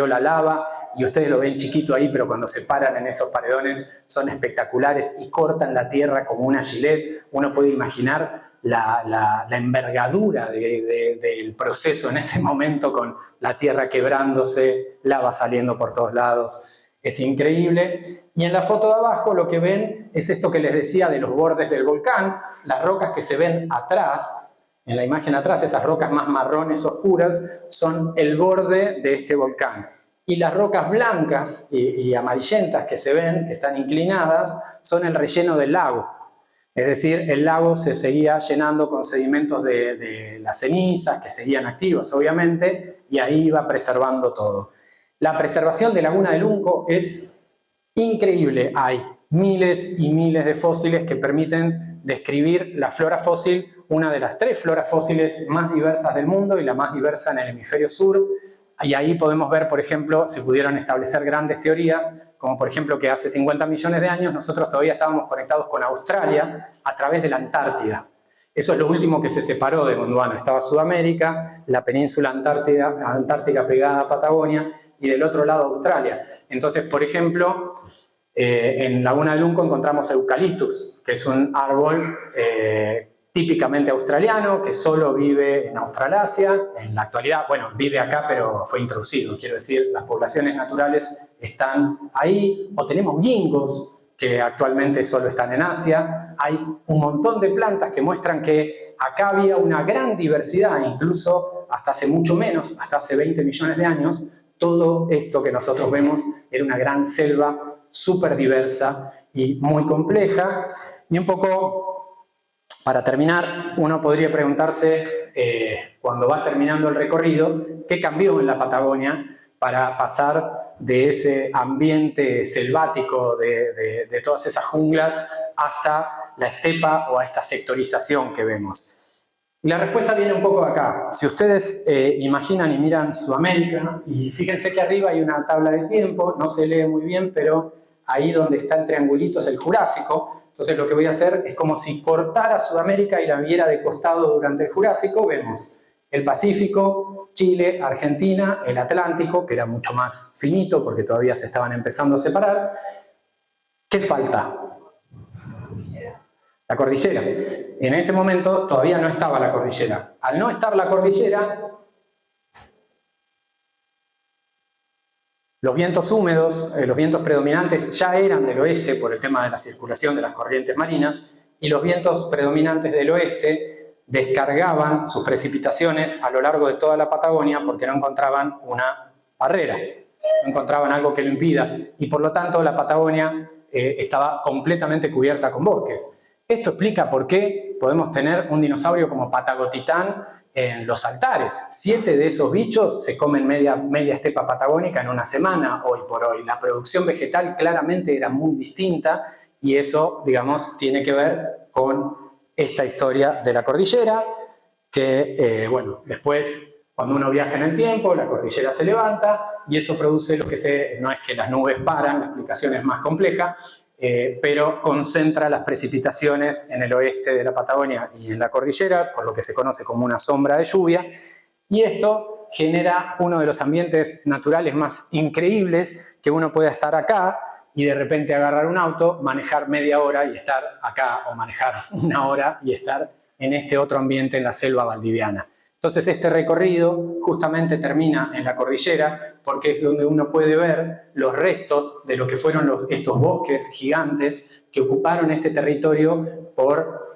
la lava. Y ustedes lo ven chiquito ahí, pero cuando se paran en esos paredones son espectaculares y cortan la tierra como una gilet. Uno puede imaginar la envergadura del proceso en ese momento, con la tierra quebrándose, lava saliendo por todos lados. Es increíble. Y en la foto de abajo lo que ven es esto que les decía de los bordes del volcán, las rocas que se ven atrás, en la imagen atrás, esas rocas más marrones oscuras, son el borde de este volcán. Y las rocas blancas y amarillentas que se ven, que están inclinadas, son el relleno del lago. Es decir, el lago se seguía llenando con sedimentos de las cenizas, que seguían activos obviamente, y ahí iba preservando todo. La preservación de Laguna del Unco es increíble. Hay miles y miles de fósiles que permiten describir la flora fósil, una de las 3 floras fósiles más diversas del mundo y la más diversa en el hemisferio sur. Y ahí podemos ver, por ejemplo, se pudieron establecer grandes teorías, como por ejemplo que hace 50 millones de años nosotros todavía estábamos conectados con Australia a través de la Antártida. Eso es lo último que se separó de Gondwana. Estaba Sudamérica, la península antártica pegada a Patagonia y del otro lado Australia. Entonces, por ejemplo, en Laguna del Unco encontramos eucaliptus, que es un árbol típicamente australiano, que solo vive en Australasia. En la actualidad, bueno, vive acá, pero fue introducido. Quiero decir, las poblaciones naturales están ahí. O tenemos gingos, que actualmente solo están en Asia. Hay un montón de plantas que muestran que acá había una gran diversidad, incluso hasta hace mucho menos, hasta hace 20 millones de años. Todo esto que nosotros vemos era una gran selva súper diversa y muy compleja. Y un poco, para terminar, uno podría preguntarse, cuando va terminando el recorrido, ¿qué cambió en la Patagonia para pasar de ese ambiente selvático, de todas esas junglas, hasta la estepa o a esta sectorización que vemos? Y la respuesta viene un poco de acá. Si ustedes imaginan y miran Sudamérica, y fíjense que arriba hay una tabla de tiempo, no se lee muy bien, pero ahí donde está el triangulito es el Jurásico. Entonces lo que voy a hacer es como si cortara Sudamérica y la viera de costado durante el Jurásico. Vemos el Pacífico, Chile, Argentina, el Atlántico, que era mucho más finito porque todavía se estaban empezando a separar. ¿Qué falta? La cordillera. En ese momento todavía no estaba la cordillera. Al no estar la cordillera, los vientos húmedos, los vientos predominantes ya eran del oeste por el tema de la circulación de las corrientes marinas, y los vientos predominantes del oeste descargaban sus precipitaciones a lo largo de toda la Patagonia porque no encontraban una barrera, no encontraban algo que lo impida, y por lo tanto la Patagonia estaba completamente cubierta con bosques. Esto explica por qué podemos tener un dinosaurio como Patagotitán en los altares. 7 de esos bichos se comen media estepa patagónica en una semana, hoy por hoy. La producción vegetal claramente era muy distinta y eso, digamos, tiene que ver con esta historia de la cordillera, que, bueno, después, cuando uno viaja en el tiempo, la cordillera se levanta y eso produce lo que no es que las nubes paran, la explicación es más compleja, pero concentra las precipitaciones en el oeste de la Patagonia y en la cordillera, por lo que se conoce como una sombra de lluvia, y esto genera uno de los ambientes naturales más increíbles, que uno pueda estar acá y de repente agarrar un auto, manejar media hora y estar acá, o manejar una hora y estar en este otro ambiente en la selva valdiviana. Entonces este recorrido justamente termina en la cordillera, porque es donde uno puede ver los restos de lo que fueron estos bosques gigantes que ocuparon este territorio por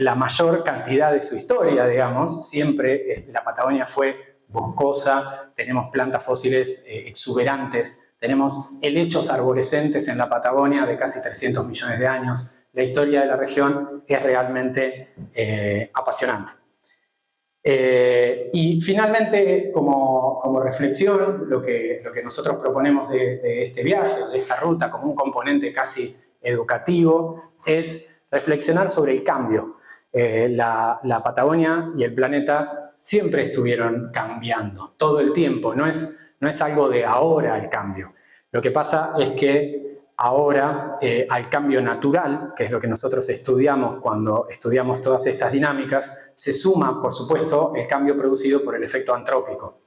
la mayor cantidad de su historia, digamos. Siempre la Patagonia fue boscosa, tenemos plantas fósiles exuberantes, tenemos helechos arborescentes en la Patagonia de casi 300 millones de años. La historia de la región es realmente apasionante. Y finalmente, como reflexión, lo que nosotros proponemos de este viaje, de esta ruta, como un componente casi educativo, es reflexionar sobre el cambio. La Patagonia y el planeta siempre estuvieron cambiando, todo el tiempo. No es algo de ahora el cambio. Lo que pasa es que ahora al cambio natural, que es lo que nosotros estudiamos cuando estudiamos todas estas dinámicas, se suma, por supuesto, el cambio producido por el efecto antrópico.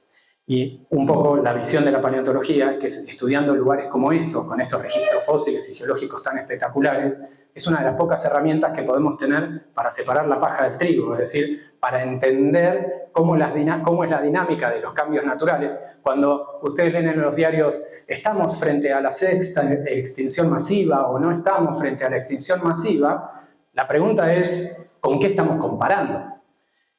Y un poco la visión de la paleontología es que estudiando lugares como estos, con estos registros fósiles y geológicos tan espectaculares, es una de las pocas herramientas que podemos tener para separar la paja del trigo, es decir, para entender cómo es la dinámica de los cambios naturales. Cuando ustedes leen en los diarios, ¿estamos frente a la sexta extinción masiva o no estamos frente a la extinción masiva? La pregunta es, ¿con qué estamos comparando?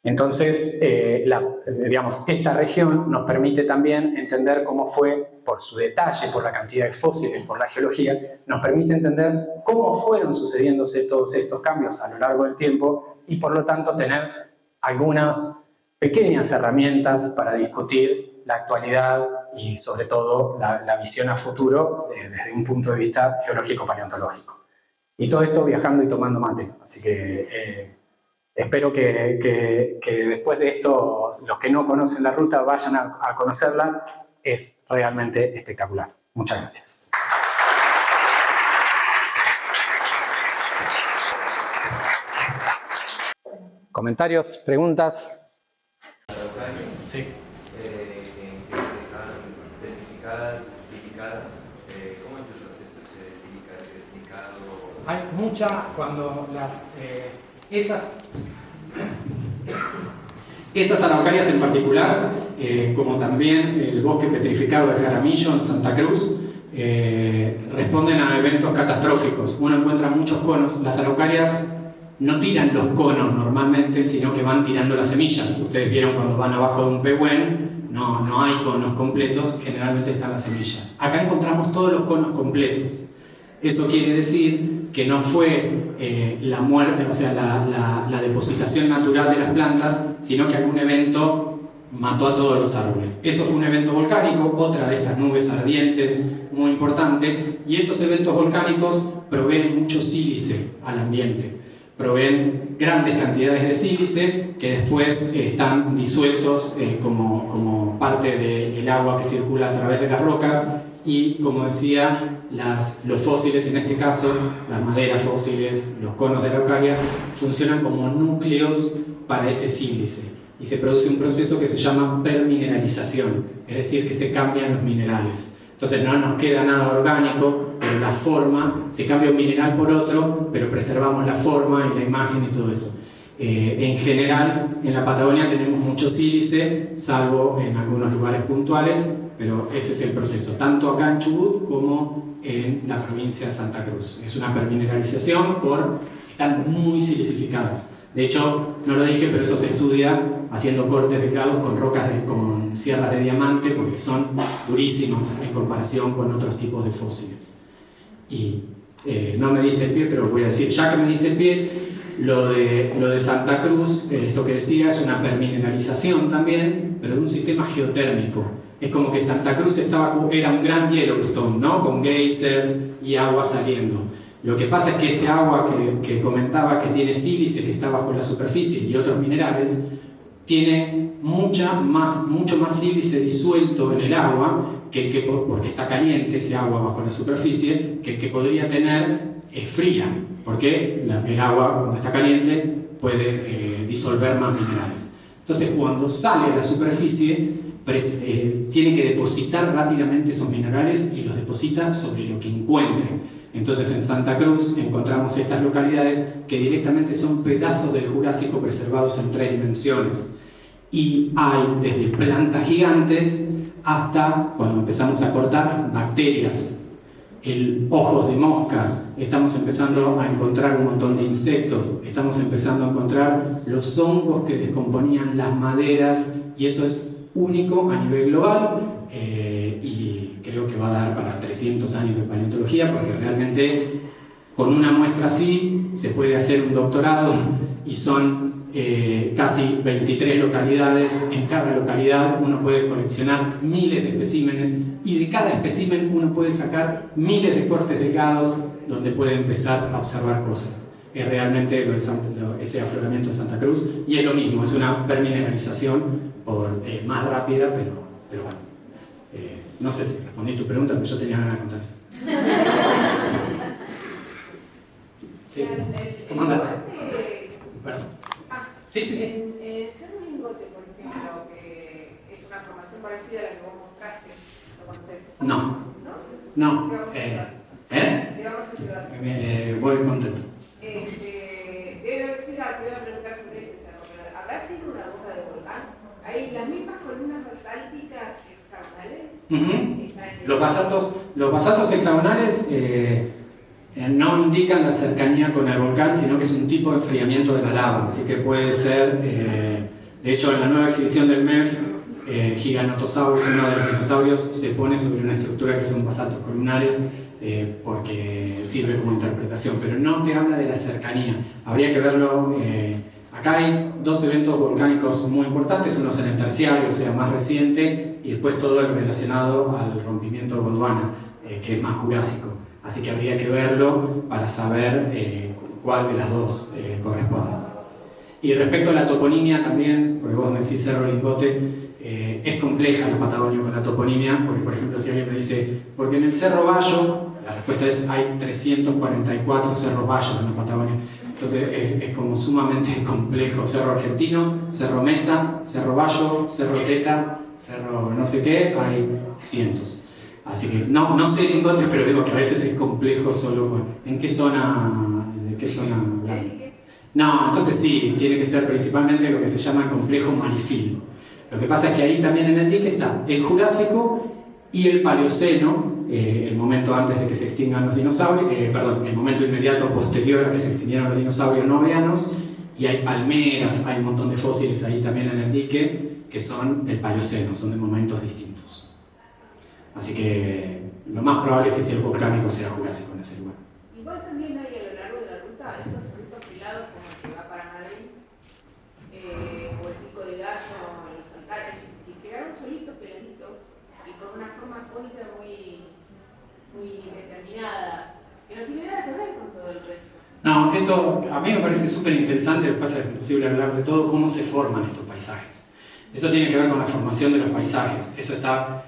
Entonces, digamos, esta región nos permite también entender cómo fue, por su detalle, por la cantidad de fósiles, por la geología, nos permite entender cómo fueron sucediéndose todos estos cambios a lo largo del tiempo y, por lo tanto, tener algunas pequeñas herramientas para discutir la actualidad y, sobre todo, la visión a futuro desde un punto de vista geológico-paleontológico. Y todo esto viajando y tomando mate. Así que espero que después de esto, los que no conocen la ruta vayan a conocerla. Es realmente espectacular. Muchas gracias. ¿Comentarios? ¿Preguntas? Sí. Verificadas, silicadas. ¿Cómo es el proceso de silicado? Hay mucha, cuando esas araucarias en particular, como también el bosque petrificado de Jaramillo en Santa Cruz, responden a eventos catastróficos. Uno encuentra muchos conos. Las araucarias no tiran los conos normalmente, sino que van tirando las semillas. Ustedes vieron cuando van abajo de un pehuen, no hay conos completos, generalmente están las semillas. Acá encontramos todos los conos completos. Eso quiere decir que no fue la muerte, o sea, la depositación natural de las plantas, sino que algún evento mató a todos los árboles. Eso fue un evento volcánico, otra de estas nubes ardientes muy importante, y esos eventos volcánicos proveen mucho sílice al ambiente. Proveen grandes cantidades de sílice que después están disueltos como parte del agua que circula a través de las rocas y, como decía, los fósiles, en este caso, las maderas fósiles, los conos de araucaria, funcionan como núcleos para ese sílice y se produce un proceso que se llama permineralización, es decir, que se cambian los minerales. Entonces no nos queda nada orgánico, pero la forma, se cambia un mineral por otro, pero preservamos la forma y la imagen y todo eso. En general, en la Patagonia tenemos mucho sílice, salvo en algunos lugares puntuales, pero ese es el proceso, tanto acá en Chubut como en la provincia de Santa Cruz. Es una permineralización están muy silicificadas. De hecho, no lo dije, pero eso se estudia haciendo cortes de grados con rocas con sierras de diamante, porque son durísimos en comparación con otros tipos de fósiles. Y no me diste el pie, pero voy a decir, ya que me diste el pie, lo de Santa Cruz, esto que decía, es una permineralización también, pero de un sistema geotérmico. Es como que Santa Cruz era un gran Yellowstone, ¿no? Con geysers y agua saliendo. Lo que pasa es que este agua que comentaba que tiene sílice, que está bajo la superficie, y otros minerales, tiene mucho más sílice disuelto en el agua, porque está caliente ese agua bajo la superficie, que podría tener fría, porque el agua cuando está caliente puede disolver más minerales. Entonces cuando sale a la superficie tiene que depositar rápidamente esos minerales y los deposita sobre lo que encuentre. Entonces en Santa Cruz encontramos estas localidades que directamente son pedazos del Jurásico preservados en 3 dimensiones. Y hay desde plantas gigantes hasta, cuando empezamos a cortar, bacterias, ojos de mosca, estamos empezando a encontrar un montón de insectos, estamos empezando a encontrar los hongos que descomponían las maderas, y eso es único a nivel global, y creo que va a dar para 300 años de paleontología, porque realmente con una muestra así se puede hacer un doctorado, y son casi 23 localidades. En cada localidad uno puede coleccionar miles de especímenes, y de cada espécimen uno puede sacar miles de cortes delgados donde puede empezar a observar cosas. Es realmente ese afloramiento de Santa Cruz, y es lo mismo, es una permineralización más rápida, pero bueno. No sé si respondí tu pregunta, pero yo tenía ganas de contar eso. ¿Sí? ¿Cómo andas? Perdón. Sí. El Cerro Lingote, por ejemplo, que es una formación parecida a la que vos mostraste, ¿lo conocés? No. ¿No? Le vamos a ayudar. Voy contento. Debe haber sido, te voy a preguntar sobre ese cerro, pero ¿habrá sido una boca de volcán? ¿Hay las mismas columnas basálticas hexagonales? Los basaltos hexagonales no indican la cercanía con el volcán, sino que es un tipo de enfriamiento de la lava, así que puede ser, de hecho en la nueva exhibición del MEF, Giganotosaurus, uno de los dinosaurios, se pone sobre una estructura que son basaltos columnares, porque sirve como interpretación, pero no te habla de la cercanía, habría que verlo. Acá hay 2 eventos volcánicos muy importantes, uno es en el terciario, o sea, más reciente, y después todo el relacionado al rompimiento de Gondwana, que es más jurásico. Así que habría que verlo para saber cuál de las dos corresponde. Y respecto a la toponimia también, porque vos me decís Cerro Lingote, es compleja la Patagonia con la toponimia, porque por ejemplo si alguien me dice, porque en el Cerro Bayo, la respuesta es hay 344 cerros Bayos en la Patagonia. Entonces es como sumamente complejo. Cerro Argentino, Cerro Mesa, Cerro Bayo, Cerro Teta, Cerro no sé qué, hay cientos. Así que no sé Lingote, pero digo que a veces es complejo solo con... ¿En qué zona? ¿De qué zona? No, entonces sí, tiene que ser principalmente lo que se llama el complejo Marifil. Lo que pasa es que ahí también en el dique está el Jurásico y el Paleoceno, el momento antes de que se extingan los dinosaurios, el momento inmediato posterior a que se extinguieron los dinosaurios novianos, y hay palmeras, hay un montón de fósiles ahí también en el dique que son del Paleoceno, son de momentos distintos. Así que lo más probable es que si el volcánico sea Jurásico en ese lugar. Igual también hay a lo largo de la ruta esos cerritos pilados como el que va para Madrid, o el Pico de Gallo, los altares, que quedaron solitos, peladitos, y con una forma fónica muy determinada, que no tiene nada que ver con todo el resto. No, eso a mí me parece súper interesante, lo que pasa es que es imposible hablar de todo, cómo se forman estos paisajes. Eso tiene que ver con la formación de los paisajes. Eso está...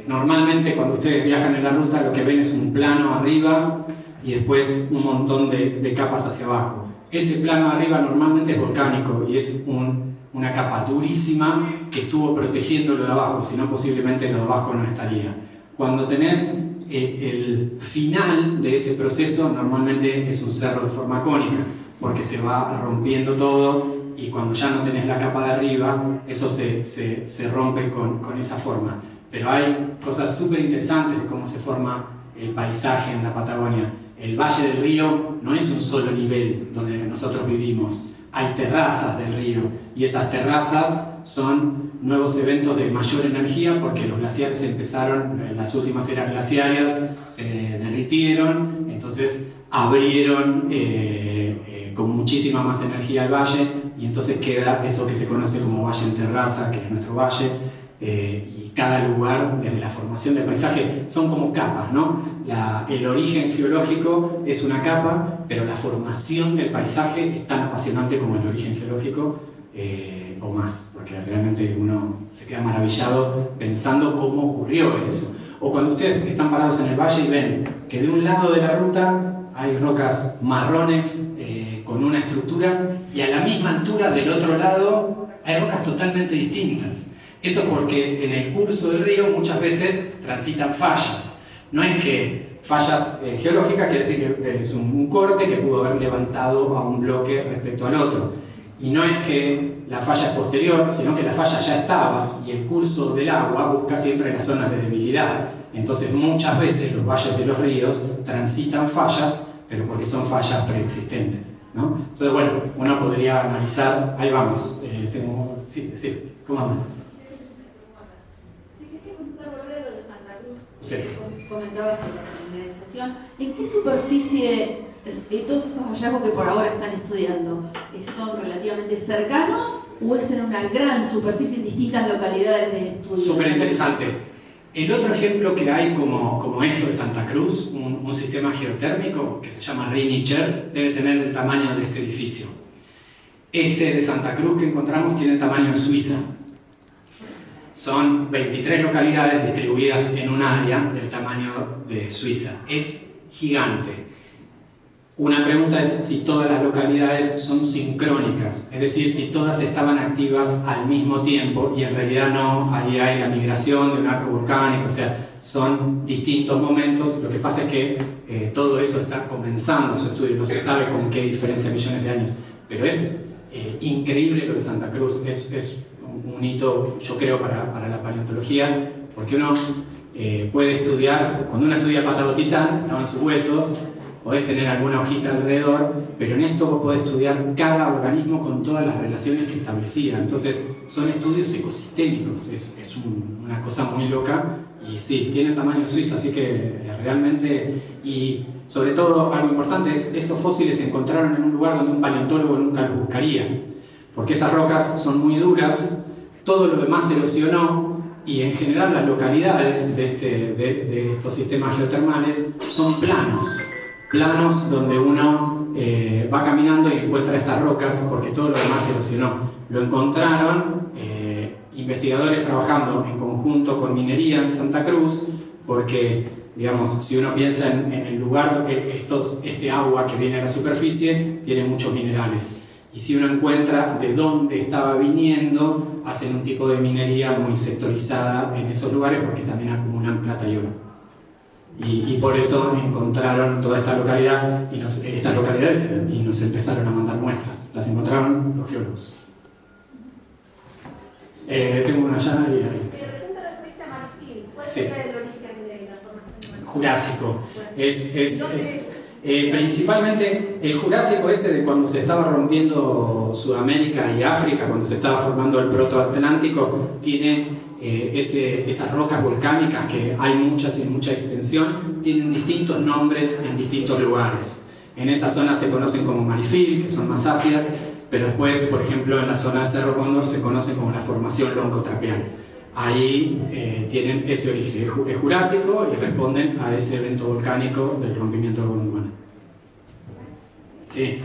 normalmente cuando ustedes viajan en la ruta lo que ven es un plano arriba y después un montón de capas hacia abajo. Ese plano arriba normalmente es volcánico y es una capa durísima que estuvo protegiendo lo de abajo, si no posiblemente lo de abajo no estaría. Cuando tenés el final de ese proceso normalmente es un cerro de forma cónica, porque se va rompiendo todo y cuando ya no tenés la capa de arriba, eso se rompe con esa forma. Pero hay cosas súper interesantes de cómo se forma el paisaje en la Patagonia. El Valle del Río no es un solo nivel donde nosotros vivimos, hay terrazas del río y esas terrazas son nuevos eventos de mayor energía porque los glaciares empezaron, las últimas eras glaciarias se derritieron, entonces abrieron con muchísima más energía el valle y entonces queda eso que se conoce como valle en terraza, que es nuestro valle. Y cada lugar, desde la formación del paisaje, son como capas, ¿no? El origen geológico es una capa, pero la formación del paisaje es tan apasionante como el origen geológico o más, porque realmente uno se queda maravillado pensando cómo ocurrió eso. O cuando ustedes están parados en el valle y ven que de un lado de la ruta hay rocas marrones con una estructura, y a la misma altura del otro lado hay rocas totalmente distintas. Eso porque en el curso del río muchas veces transitan fallas. No es que fallas geológicas, quiere decir que es un corte que pudo haber levantado a un bloque respecto al otro. Y no es que la falla es posterior, sino que la falla ya estaba, y el curso del agua busca siempre las zonas de debilidad. Entonces muchas veces los valles de los ríos transitan fallas, pero porque son fallas preexistentes, ¿no? Entonces, bueno, uno podría analizar, ahí vamos, sí, ¿cómo vamos? Te quería volver a lo de Santa Cruz, Sí. que comentabas de la mineralización. ¿En qué superficie todos esos hallazgos que por ahora están estudiando son relativamente cercanos o es en una gran superficie en distintas localidades del estudio? Súper interesante. El otro ejemplo que hay como esto de Santa Cruz, un sistema geotérmico que se llama Rini-Chert, debe tener el tamaño de este edificio. Este de Santa Cruz que encontramos tiene el tamaño de Suiza. Son 23 localidades distribuidas en un área del tamaño de Suiza. Es gigante. Una pregunta es si todas las localidades son sincrónicas, es decir, si todas estaban activas al mismo tiempo, y en realidad no, ahí hay la migración de un arco volcánico, o sea, son distintos momentos. Lo que pasa es que todo eso está comenzando su estudio, no se sabe con qué diferencia de millones de años, pero es increíble lo de Santa Cruz, es un hito, yo creo, para la paleontología, porque uno puede estudiar, cuando uno estudia Patagotitán, estaban sus huesos, podés tener alguna hojita alrededor, pero en esto vos podés estudiar cada organismo con todas las relaciones que establecía. Entonces son estudios ecosistémicos, es una cosa muy loca, y sí, tiene el tamaño suizo, así que realmente, y sobre todo algo importante es, esos fósiles se encontraron en un lugar donde un paleontólogo nunca los buscaría, porque esas rocas son muy duras, todo lo demás se erosionó, y en general las localidades de estos sistemas geotermales son planos donde uno va caminando y encuentra estas rocas porque todo lo demás se erosionó. Lo encontraron investigadores trabajando en conjunto con minería en Santa Cruz, porque, digamos, si uno piensa en el lugar, este agua que viene a la superficie tiene muchos minerales. Y si uno encuentra de dónde estaba viniendo, hacen un tipo de minería muy sectorizada en esos lugares porque también acumulan plata y oro. Y por eso encontraron toda esta localidad estas localidades y nos empezaron a mandar muestras. Las encontraron los geólogos. Tengo una allá y ahí. Recién te referiste a marfil. ¿Cuál Sí. sería el origen de la formación de marfil? Jurásico. Principalmente el Jurásico ese de cuando se estaba rompiendo Sudamérica y África, cuando se estaba formando el protoatlántico, tiene esas rocas volcánicas, que hay muchas y en mucha extensión, tienen distintos nombres en distintos lugares. En esa zona se conocen como marfil, que son más ácidas, pero después, por ejemplo, en la zona de Cerro Cóndor se conoce como la formación loncotrapeal. Ahí tienen ese origen, es Jurásico, y responden a ese evento volcánico del rompimiento de Gondwana. Sí.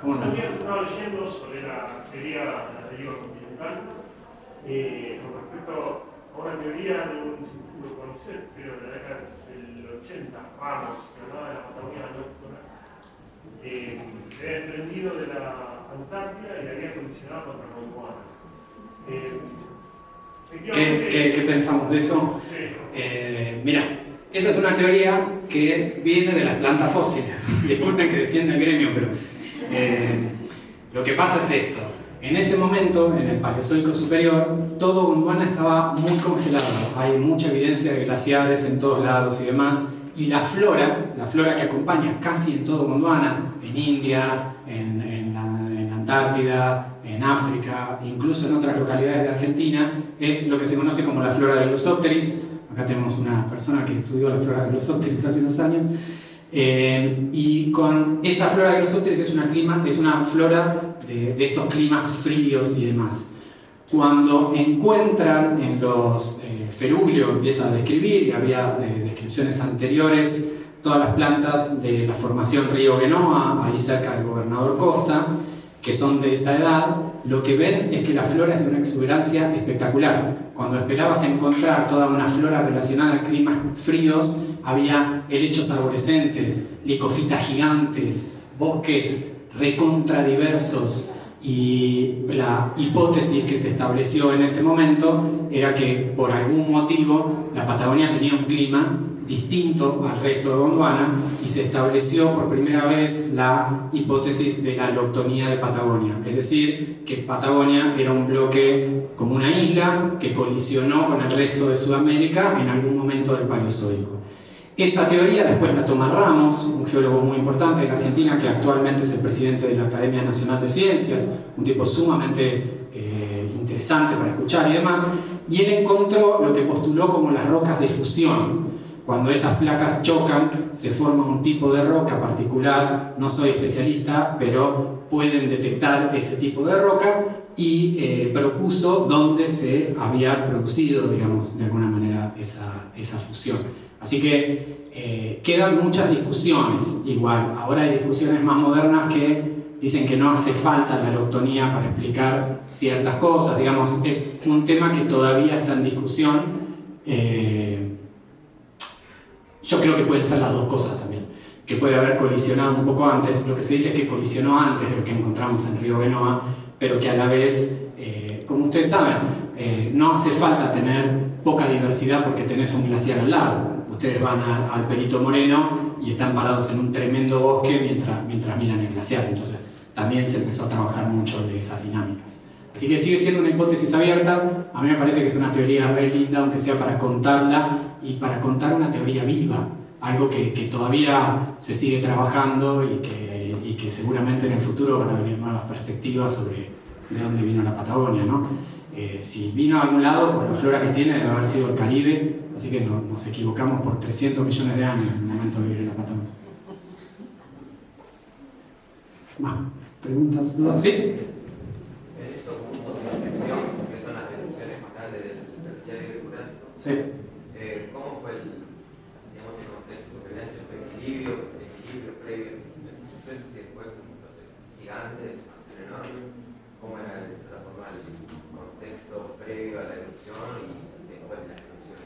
¿Cómo estás? También estaba leyendo sobre la teoría de la deriva continental, con respecto a una teoría de un científico CONICET, creo, de la década del 80, Ramos, que hablaba de la Patagonia autóctona, que había emprendido de la Antártida y la había condicionado contra Gondwanas. ¿Qué pensamos de eso? Sí. Mira, esa es una teoría que viene de las plantas fósiles. Disculpen que defienda el gremio, pero lo que pasa es esto. En ese momento, en el Paleozoico superior, todo Gondwana estaba muy congelado. Hay mucha evidencia de glaciares en todos lados y demás. Y la flora que acompaña casi en todo Gondwana, en India, en la Antártida, en África, incluso en otras localidades de Argentina, es lo que se conoce como la flora de Glossopteris. Acá tenemos una persona que estudió la flora de Glossopteris hace unos años. Y con esa flora de Glossopteris es una flora de estos climas fríos y demás. Cuando encuentran en los Feruglio, empieza a describir, y había descripciones anteriores, todas las plantas de la formación Río Genoa, ahí cerca del Gobernador Costa, que son de esa edad, lo que ven es que la flora es de una exuberancia espectacular. Cuando esperabas encontrar toda una flora relacionada a climas fríos, había helechos arborescentes, licofitas gigantes, bosques recontradiversos, y la hipótesis que se estableció en ese momento era que por algún motivo la Patagonia tenía un clima distinto al resto de Gondwana, y se estableció por primera vez la hipótesis de la allochtonía de Patagonia, es decir, que Patagonia era un bloque como una isla que colisionó con el resto de Sudamérica en algún momento del Paleozoico. Esa teoría después la toma Ramos, un geólogo muy importante en Argentina, que actualmente es el presidente de la Academia Nacional de Ciencias, un tipo sumamente interesante para escuchar y demás, y él encontró lo que postuló como las rocas de fusión. Cuando esas placas chocan, se forma un tipo de roca particular, no soy especialista, pero pueden detectar ese tipo de roca, y propuso dónde se había producido, digamos, de alguna manera esa fusión. Así que quedan muchas discusiones, igual. Ahora hay discusiones más modernas que dicen que no hace falta la allochtonía para explicar ciertas cosas, digamos, es un tema que todavía está en discusión. Yo creo que pueden ser las dos cosas también, que puede haber colisionado un poco antes. Lo que se dice es que colisionó antes de lo que encontramos en Río Genoa, pero que a la vez, como ustedes saben, no hace falta tener poca diversidad porque tenés un glaciar al lado. Ustedes van al Perito Moreno y están parados en un tremendo bosque mientras miran el glaciar. Entonces también se empezó a trabajar mucho de esas dinámicas. Así que sigue siendo una hipótesis abierta. A mí me parece que es una teoría re linda, aunque sea para contarla y para contar una teoría viva, algo que todavía se sigue trabajando y que seguramente en el futuro van a venir nuevas perspectivas sobre de dónde vino la Patagonia, ¿no? Si vino a algún lado, por la flora que tiene, debe haber sido el Caribe, así que nos equivocamos por 300 millones de años en el momento de vivir en la Patagonia. ¿Más preguntas, dudas? ¿Sí? En estos puntos de inflexión, que son las erupciones acá del Terciario y el Jurásico, Sí. ¿Cómo fue el contexto? Porque había cierto equilibrio previo a los sucesos y después un proceso gigante, de expansión enorme. ¿Cómo era de cierta forma el contexto previo a la erupción y después de la erupción?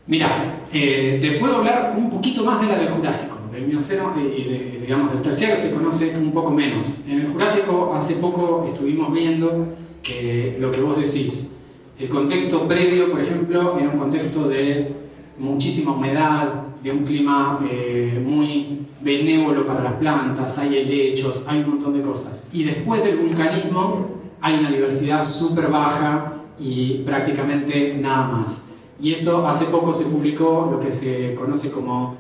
Mira, te puedo hablar un poquito más de la del Jurásico. Del Mioceno y digamos, del Terciario se conoce un poco menos. En el Jurásico hace poco estuvimos viendo que lo que vos decís, el contexto previo, por ejemplo, era un contexto de muchísima humedad, de un clima muy benévolo para las plantas, hay helechos, hay un montón de cosas. Y después del vulcanismo hay una diversidad súper baja y prácticamente nada más. Y eso hace poco se publicó lo que se conoce como,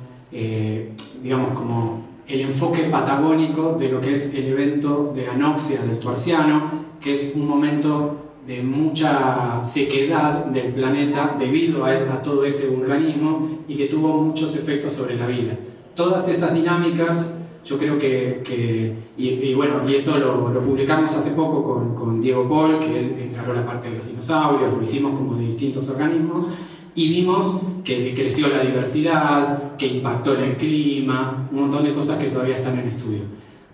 digamos, como el enfoque patagónico de lo que es el evento de anoxia del Tuarciano, que es un momento de mucha sequedad del planeta debido a todo ese vulcanismo y que tuvo muchos efectos sobre la vida. Todas esas dinámicas, yo creo y eso lo publicamos hace poco con Diego Paul, que él encargó la parte de los dinosaurios, lo hicimos como de distintos organismos, y vimos que creció la diversidad, que impactó en el clima, un montón de cosas que todavía están en estudio.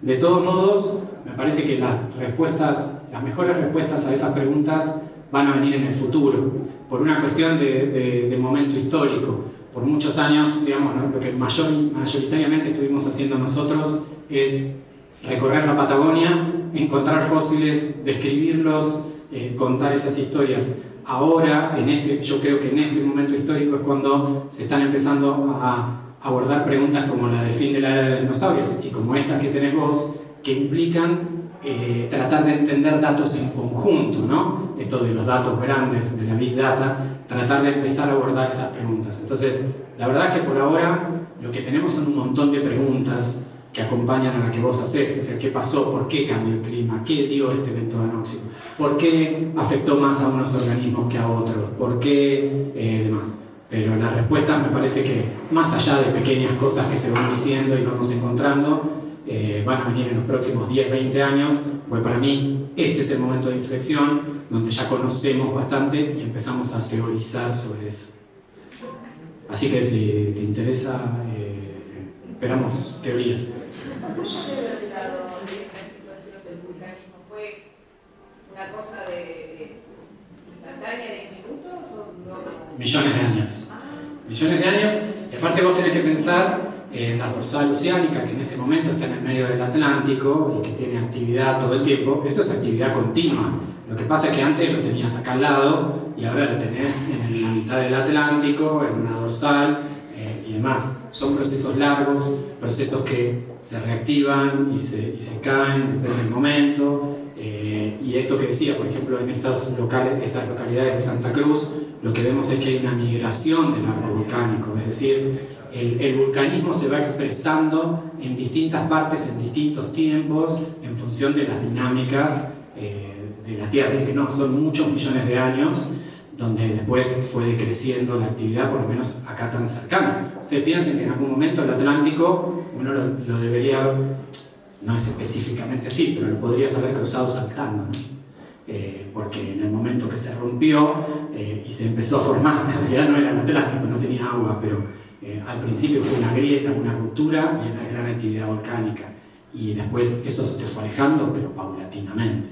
De todos modos, me parece que las mejores respuestas a esas preguntas van a venir en el futuro, por una cuestión de momento histórico. Por muchos años, digamos, ¿no? Lo que mayoritariamente estuvimos haciendo nosotros es recorrer la Patagonia, encontrar fósiles, describirlos, contar esas historias. Ahora, yo creo que en este momento histórico es cuando se están empezando a abordar preguntas como la del fin de la era de dinosaurios y como estas que tenés vos, que implican tratar de entender datos en conjunto, ¿no? Esto de los datos grandes, de la Big Data, tratar de empezar a abordar esas preguntas. Entonces, la verdad es que por ahora lo que tenemos son un montón de preguntas que acompañan a la que vos hacés, o sea, ¿qué pasó? ¿Por qué cambió el clima? ¿Qué dio este evento anóxico? ¿Por qué afectó más a unos organismos que a otros? ¿Por qué demás? Pero las respuestas me parece que, más allá de pequeñas cosas que se van diciendo y vamos encontrando, van a venir en los próximos 10, 20 años, pues para mí este es el momento de inflexión donde ya conocemos bastante y empezamos a teorizar sobre eso. Así que si te interesa, esperamos teorías. ¿Cómo se ha tratado esta situación de millones de años. Millones de años, y aparte vos tenés que pensar en la dorsal oceánica, que en este momento está en el medio del Atlántico y que tiene actividad todo el tiempo. Eso es actividad continua. Lo que pasa es que antes lo tenías acá al lado y ahora lo tenés en la mitad del Atlántico, en una dorsal y demás. Son procesos largos, procesos que se reactivan y se caen, depende del momento. Y esto que decía, por ejemplo, en estas localidades de Santa Cruz, lo que vemos es que hay una migración del arco volcánico, es decir, el vulcanismo se va expresando en distintas partes, en distintos tiempos, en función de las dinámicas de la Tierra. Así que no, son muchos millones de años donde después fue decreciendo la actividad, por lo menos acá tan cercana. Ustedes piensen que en algún momento el Atlántico, uno lo debería, no es específicamente así, pero lo podrías haber cruzado saltando, ¿no? Porque en el momento que se rompió y se empezó a formar, en realidad no era el Atlántico, no tenía agua, pero al principio fue una grieta, una ruptura y una gran actividad volcánica. Y después eso se fue alejando, pero paulatinamente,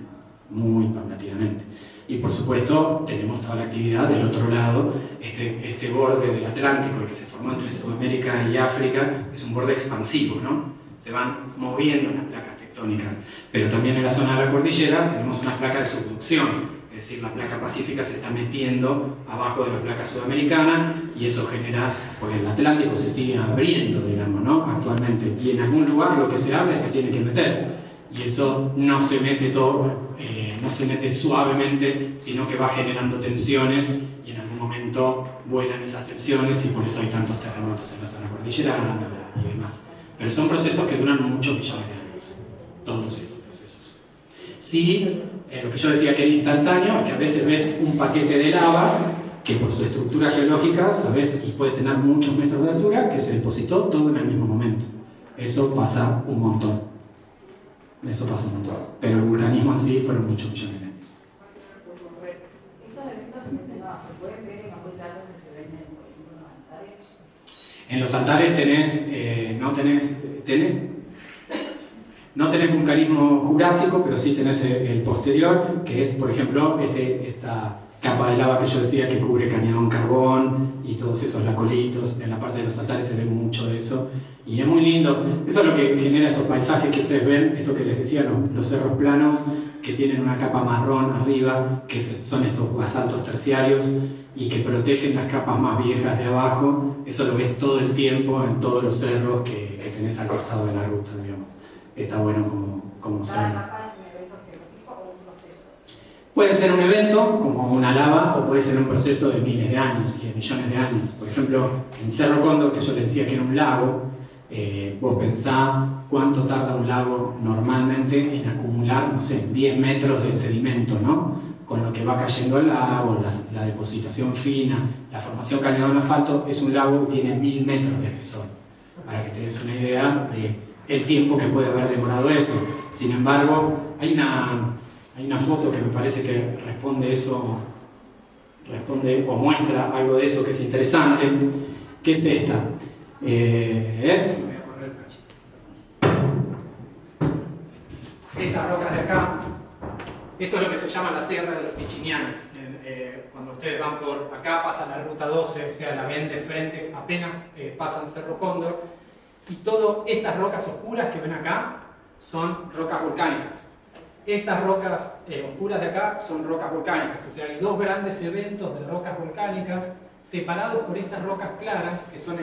muy paulatinamente. Y por supuesto tenemos toda la actividad del otro lado, este borde del Atlántico, el que se formó entre Sudamérica y África, es un borde expansivo, ¿no? Se van moviendo las placas tectónicas, pero también en la zona de la cordillera tenemos una placa de subducción, es decir, la placa pacífica se está metiendo abajo de la placa sudamericana y eso genera, porque el Atlántico se sigue abriendo, digamos, ¿no? Actualmente, y en algún lugar lo que se abre se tiene que meter, y eso no se mete todo, no se mete suavemente, sino que va generando tensiones y en algún momento vuelan esas tensiones y por eso hay tantos terremotos en la zona cordillerana y demás. Pero son procesos que duran muchos millones de años, todos estos procesos. Sí, lo que yo decía que era instantáneo, es que a veces ves un paquete de lava que por su estructura geológica, sabes, y puede tener muchos metros de altura, que se depositó todo en el mismo momento. Eso pasa un montón. Eso pasa un montón. Pero el vulcanismo en sí fueron muchos millones de años. ¿Esos eventos que mencionabas se pueden ver en algún lado que se ven, por ejemplo, en los altares? En los altares no tenés vulcanismo jurásico, pero sí tenés el posterior, que es, por ejemplo, esta capa de lava que yo decía que cubre Cañadón Carbón y todos esos lacolitos. En la parte de los altares se ve mucho de eso y es muy lindo. Eso es lo que genera esos paisajes que ustedes ven, esto que les decía, los cerros planos que tienen una capa marrón arriba, que son estos basaltos terciarios y que protegen las capas más viejas de abajo. Eso lo ves todo el tiempo en todos los cerros que tenés al costado de la ruta, digamos. Está bueno como ser. ¿Cada capa es un evento geológico o un proceso? Puede ser un evento, como una lava, o puede ser un proceso de miles de años y de millones de años. Por ejemplo, en Cerro Cóndor, que yo les decía que era un lago, vos pensá cuánto tarda un lago normalmente en acumular, no sé, 10 metros de sedimento, ¿no? Con lo que va cayendo al lago, la depositación fina, la formación cañadón asfalto, es un lago que tiene 1000 metros de espesor, para que te des una idea del tiempo que puede haber demorado eso. Sin embargo, hay una foto que me parece que responde o muestra algo de eso que es interesante, que es esta. Voy a correr un cachito. Estas rocas de acá, esto es lo que se llama la Sierra de los Pichinianes. Cuando ustedes van por acá, pasan la ruta 12, o sea, la ven de frente, apenas pasan Cerro Cóndor, y todas estas rocas oscuras que ven acá son rocas volcánicas. Estas rocas oscuras de acá son rocas volcánicas, o sea, hay dos grandes eventos de rocas volcánicas separados por estas rocas claras que son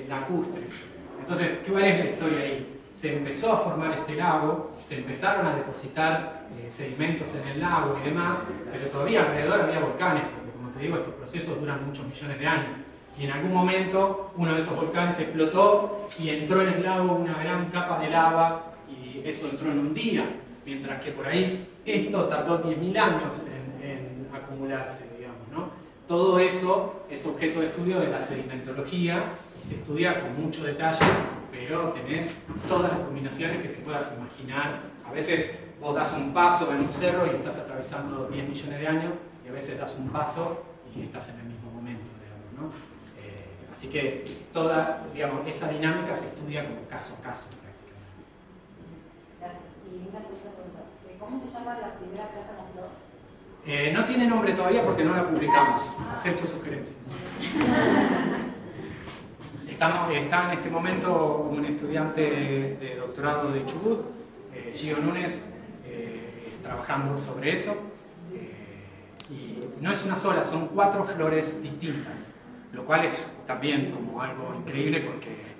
lacustres. Entonces, ¿cuál es la historia ahí? Se empezó a formar este lago, se empezaron a depositar sedimentos en el lago y demás, pero todavía alrededor había volcanes, porque como te digo, estos procesos duran muchos millones de años. Y en algún momento uno de esos volcanes explotó y entró en el lago una gran capa de lava y eso entró en un día, mientras que por ahí esto tardó 10.000 años en acumularse, digamos, ¿no? Todo eso es objeto de estudio de la sedimentología y se estudia con mucho detalle, pero tenés todas las combinaciones que te puedas imaginar. A veces vos das un paso en un cerro y estás atravesando 10 millones de años y a veces das un paso y estás en el mismo momento, digamos, ¿no? Así que toda, digamos, esa dinámica se estudia como caso a caso prácticamente. Gracias. Y una segunda pregunta. ¿Cómo se llama la primera planta con flor? No tiene nombre todavía porque no la publicamos. Acepto sugerencias. Está en este momento un estudiante de doctorado de Chubut, Gio Núñez, trabajando sobre eso. Y no es una sola, son 4 flores distintas, lo cual es también como algo increíble porque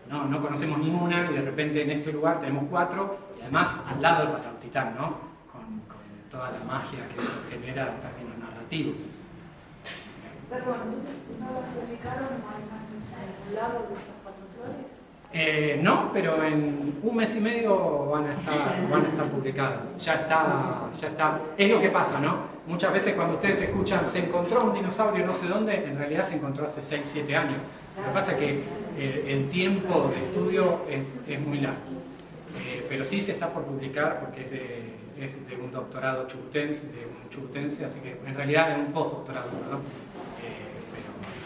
no conocemos ninguna y de repente en este lugar tenemos 4 y además al lado del Patagontitán, ¿no? Con toda la magia que eso genera en términos narrativos. Perdón, entonces no las publicaron, no hay más en el lado de esas 4 flores. No, pero en un mes y medio van a estar publicadas. Ya está. Es lo que pasa, ¿no? Muchas veces cuando ustedes escuchan se encontró un dinosaurio no sé dónde, en realidad se encontró hace 6, 7 años. Lo que pasa es que el tiempo de estudio es muy largo. Pero sí se está por publicar porque es de un doctorado chubutense, así que en realidad es un postdoctorado, ¿verdad?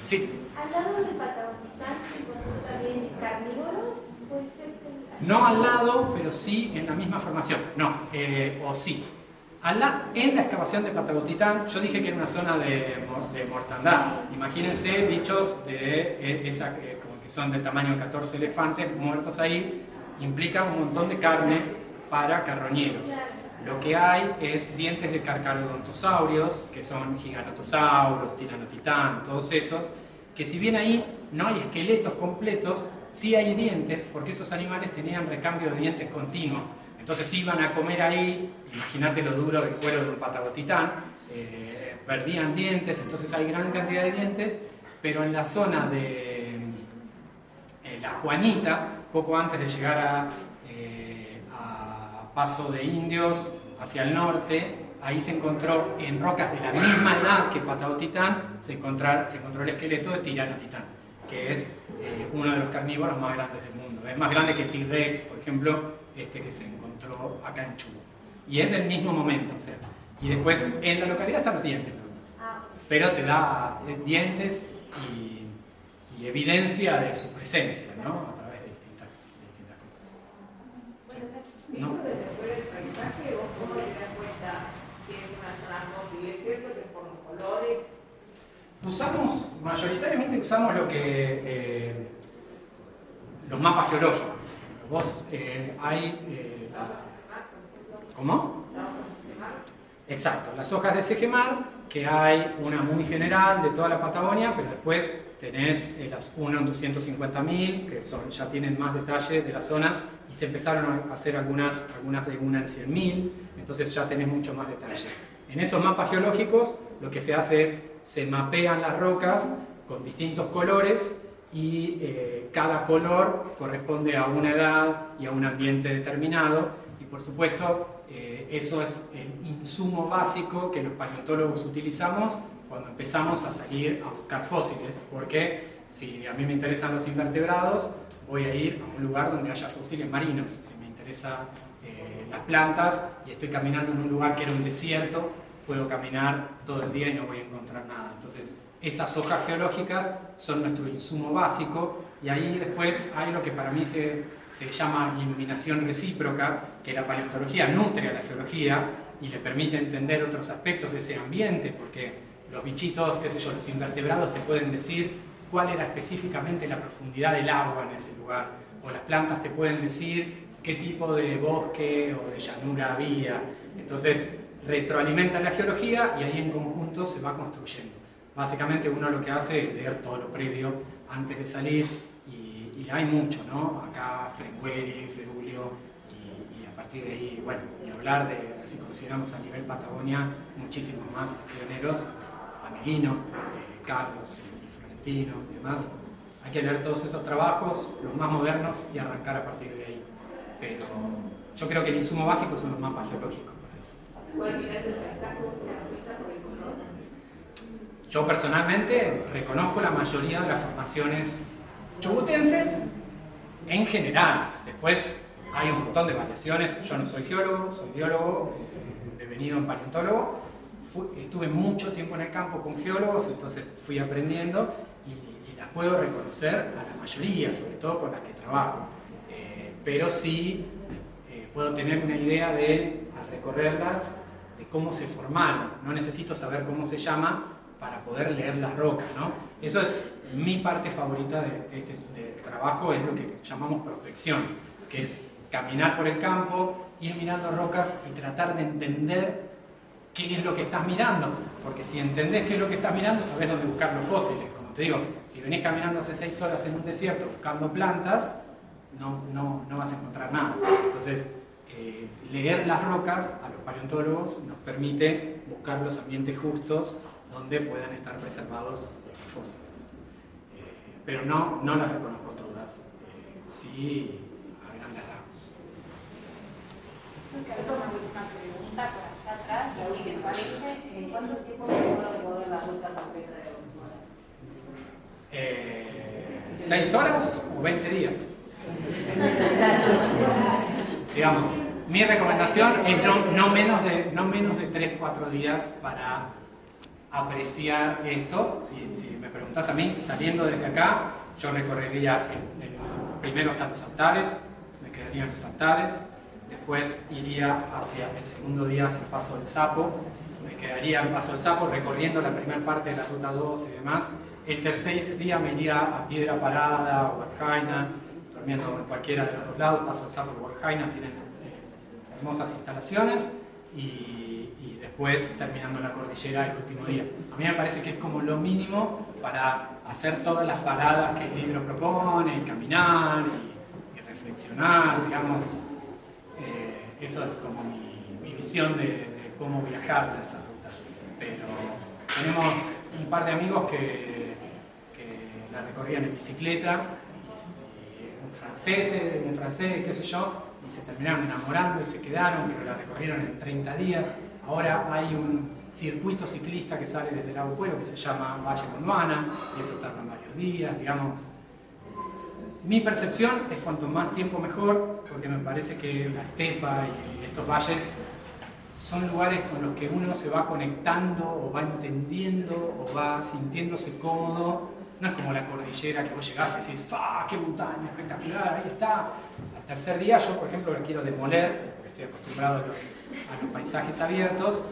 Sí. Al lado del Patagontitán se encontró también carnívoros, puede ser. No al lado, pero sí en la misma formación. No, o sí. En la excavación de Patagontitán, yo dije que era una zona de mortandad. Imagínense bichos como que son del tamaño de 14 elefantes muertos ahí, implica un montón de carne para carroñeros. Lo que hay es dientes de carcharodontosaurios, que son giganotosauros, tiranotitán, todos esos, que si bien ahí no hay esqueletos completos, sí hay dientes, porque esos animales tenían recambio de dientes continuo. Entonces iban a comer ahí, imagínate lo duro del cuero de un Patagontitán, perdían dientes, entonces hay gran cantidad de dientes, pero en la zona de La Juanita, poco antes de llegar a Paso de Indios hacia el norte, ahí se encontró en rocas de la misma edad que Patagontitán, se encontró el esqueleto de Tiranotitán, que es uno de los carnívoros más grandes del mundo. Es más grande que T-Rex, por ejemplo, que se encontró acá en Chubut. Y es del mismo momento, o sea. Y después en la localidad están los dientes, pero te da dientes y evidencia de su presencia, ¿no? A través de distintas cosas. ¿Visto desde fuera el paisaje o cómo te das cuenta si es una zona fósil? ¿Es cierto que por los colores? Mayoritariamente usamos los mapas geológicos. ¿Cómo? Exacto, las hojas de Segemar, que hay una muy general de toda la Patagonia, pero después tenés las 1 en 250.000, que ya tienen más detalle de las zonas, y se empezaron a hacer algunas de 1 en 100.000, entonces ya tenés mucho más detalle. En esos mapas geológicos lo que se hace es, se mapean las rocas con distintos colores, y cada color corresponde a una edad y a un ambiente determinado, y por supuesto eso es el insumo básico que los paleontólogos utilizamos cuando empezamos a salir a buscar fósiles, porque si a mí me interesan los invertebrados, voy a ir a un lugar donde haya fósiles marinos. Si me interesan las plantas y estoy caminando en un lugar que era un desierto, puedo caminar todo el día y no voy a encontrar nada. Entonces, esas hojas geológicas son nuestro insumo básico, y ahí después hay lo que para mí se llama iluminación recíproca, que la paleontología nutre a la geología y le permite entender otros aspectos de ese ambiente, porque los bichitos, qué sé yo, los invertebrados te pueden decir cuál era específicamente la profundidad del agua en ese lugar, o las plantas te pueden decir qué tipo de bosque o de llanura había. Entonces retroalimenta la geología y ahí en conjunto se va construyendo. Básicamente uno lo que hace es leer todo lo previo antes de salir, y hay mucho, ¿no? Acá Frengueri, Ferulio, y a partir de ahí, bueno, y hablar de, si consideramos a nivel Patagonia, muchísimos más pioneros, Ameguino, Carlos y Florentino y demás. Hay que leer todos esos trabajos, los más modernos, y arrancar a partir de ahí. Pero yo creo que el insumo básico son los mapas geológicos para eso. ¿Cuál final de saco se ajusta por el color? Yo personalmente reconozco la mayoría de las formaciones chubutenses en general. Después hay un montón de variaciones. Yo no soy geólogo, soy biólogo, devenido en paleontólogo. Estuve mucho tiempo en el campo con geólogos, entonces fui aprendiendo y las puedo reconocer a la mayoría, sobre todo con las que trabajo. Pero sí puedo tener una idea al recorrerlas, de cómo se formaron. No necesito saber cómo se llama para poder leer las rocas, ¿no? Eso es mi parte favorita del trabajo, es lo que llamamos prospección, que es caminar por el campo, ir mirando rocas y tratar de entender qué es lo que estás mirando. Porque si entendés qué es lo que estás mirando, sabés dónde buscar los fósiles. Como te digo, si venís caminando hace 6 horas en un desierto buscando plantas, no vas a encontrar nada. Entonces, leer las rocas a los paleontólogos nos permite buscar los ambientes justos donde puedan estar preservados los fósiles. Pero no las reconozco todas, sí a grandes rasgos. Creo que había una pregunta por allá atrás, así que parece, ¿cuánto tiempo se puede recorrer la ruta completa de Gondwana? 6 horas o 20 días. Digamos, mi recomendación es no menos de 3-4 días para apreciar esto. Si me preguntás a mí, saliendo desde acá, yo recorrería primero hasta los altares, me quedaría en los altares, después iría hacia el segundo día hacia el Paso del Sapo, me quedaría en Paso del Sapo recorriendo la primera parte de la ruta 2 y demás. El tercer día me iría a Piedra Parada o Huarjaina, durmiendo en cualquiera de los dos lados. Paso del Sapo y Huarjaina tienen hermosas instalaciones, y después terminando la cordillera el último día. A mí me parece que es como lo mínimo para hacer todas las paradas que el libro propone, caminar y reflexionar, digamos. Eso es como mi visión de cómo viajar a esa ruta. Pero tenemos un par de amigos que la recorrían en bicicleta, un francés, qué sé yo, y se terminaron enamorando y se quedaron, pero la recorrieron en 30 días. Ahora hay un circuito ciclista que sale desde el Lago Puelo que se llama Valle Gondwana, y eso tarda varios días, digamos. Mi percepción es cuanto más tiempo mejor, porque me parece que la estepa y estos valles son lugares con los que uno se va conectando o va entendiendo o va sintiéndose cómodo. No es como la cordillera que vos llegás y decís, ¡fa! ¡Qué montaña espectacular! Ahí está. Al tercer día yo, por ejemplo, la quiero demoler, porque estoy acostumbrado a los paisajes abiertos,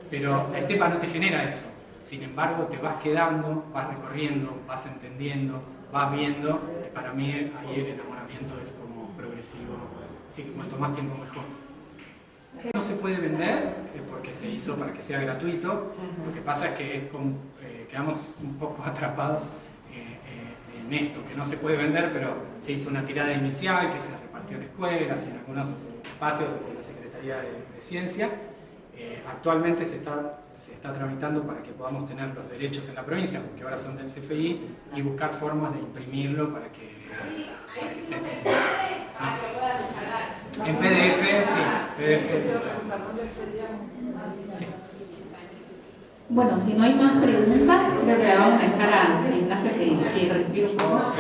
pero la estepa no te genera eso. Sin embargo, te vas quedando, vas recorriendo, vas entendiendo, vas viendo, y para mí ahí el enamoramiento es como progresivo. Así que cuanto más tiempo mejor. No se puede vender porque se hizo para que sea gratuito. Lo que pasa es que quedamos un poco atrapados en esto, que no se puede vender, pero se hizo una tirada inicial que se repartió en escuelas y en algunos espacios de la Secretaría de Ciencia. Actualmente se está tramitando para que podamos tener los derechos en la provincia, porque ahora son del CFI, y buscar formas de imprimirlo para que esté. En PDF, sí, PDF. Sí. Bueno, si no hay más preguntas, creo que la vamos a dejar a Ignacio que respire un poco.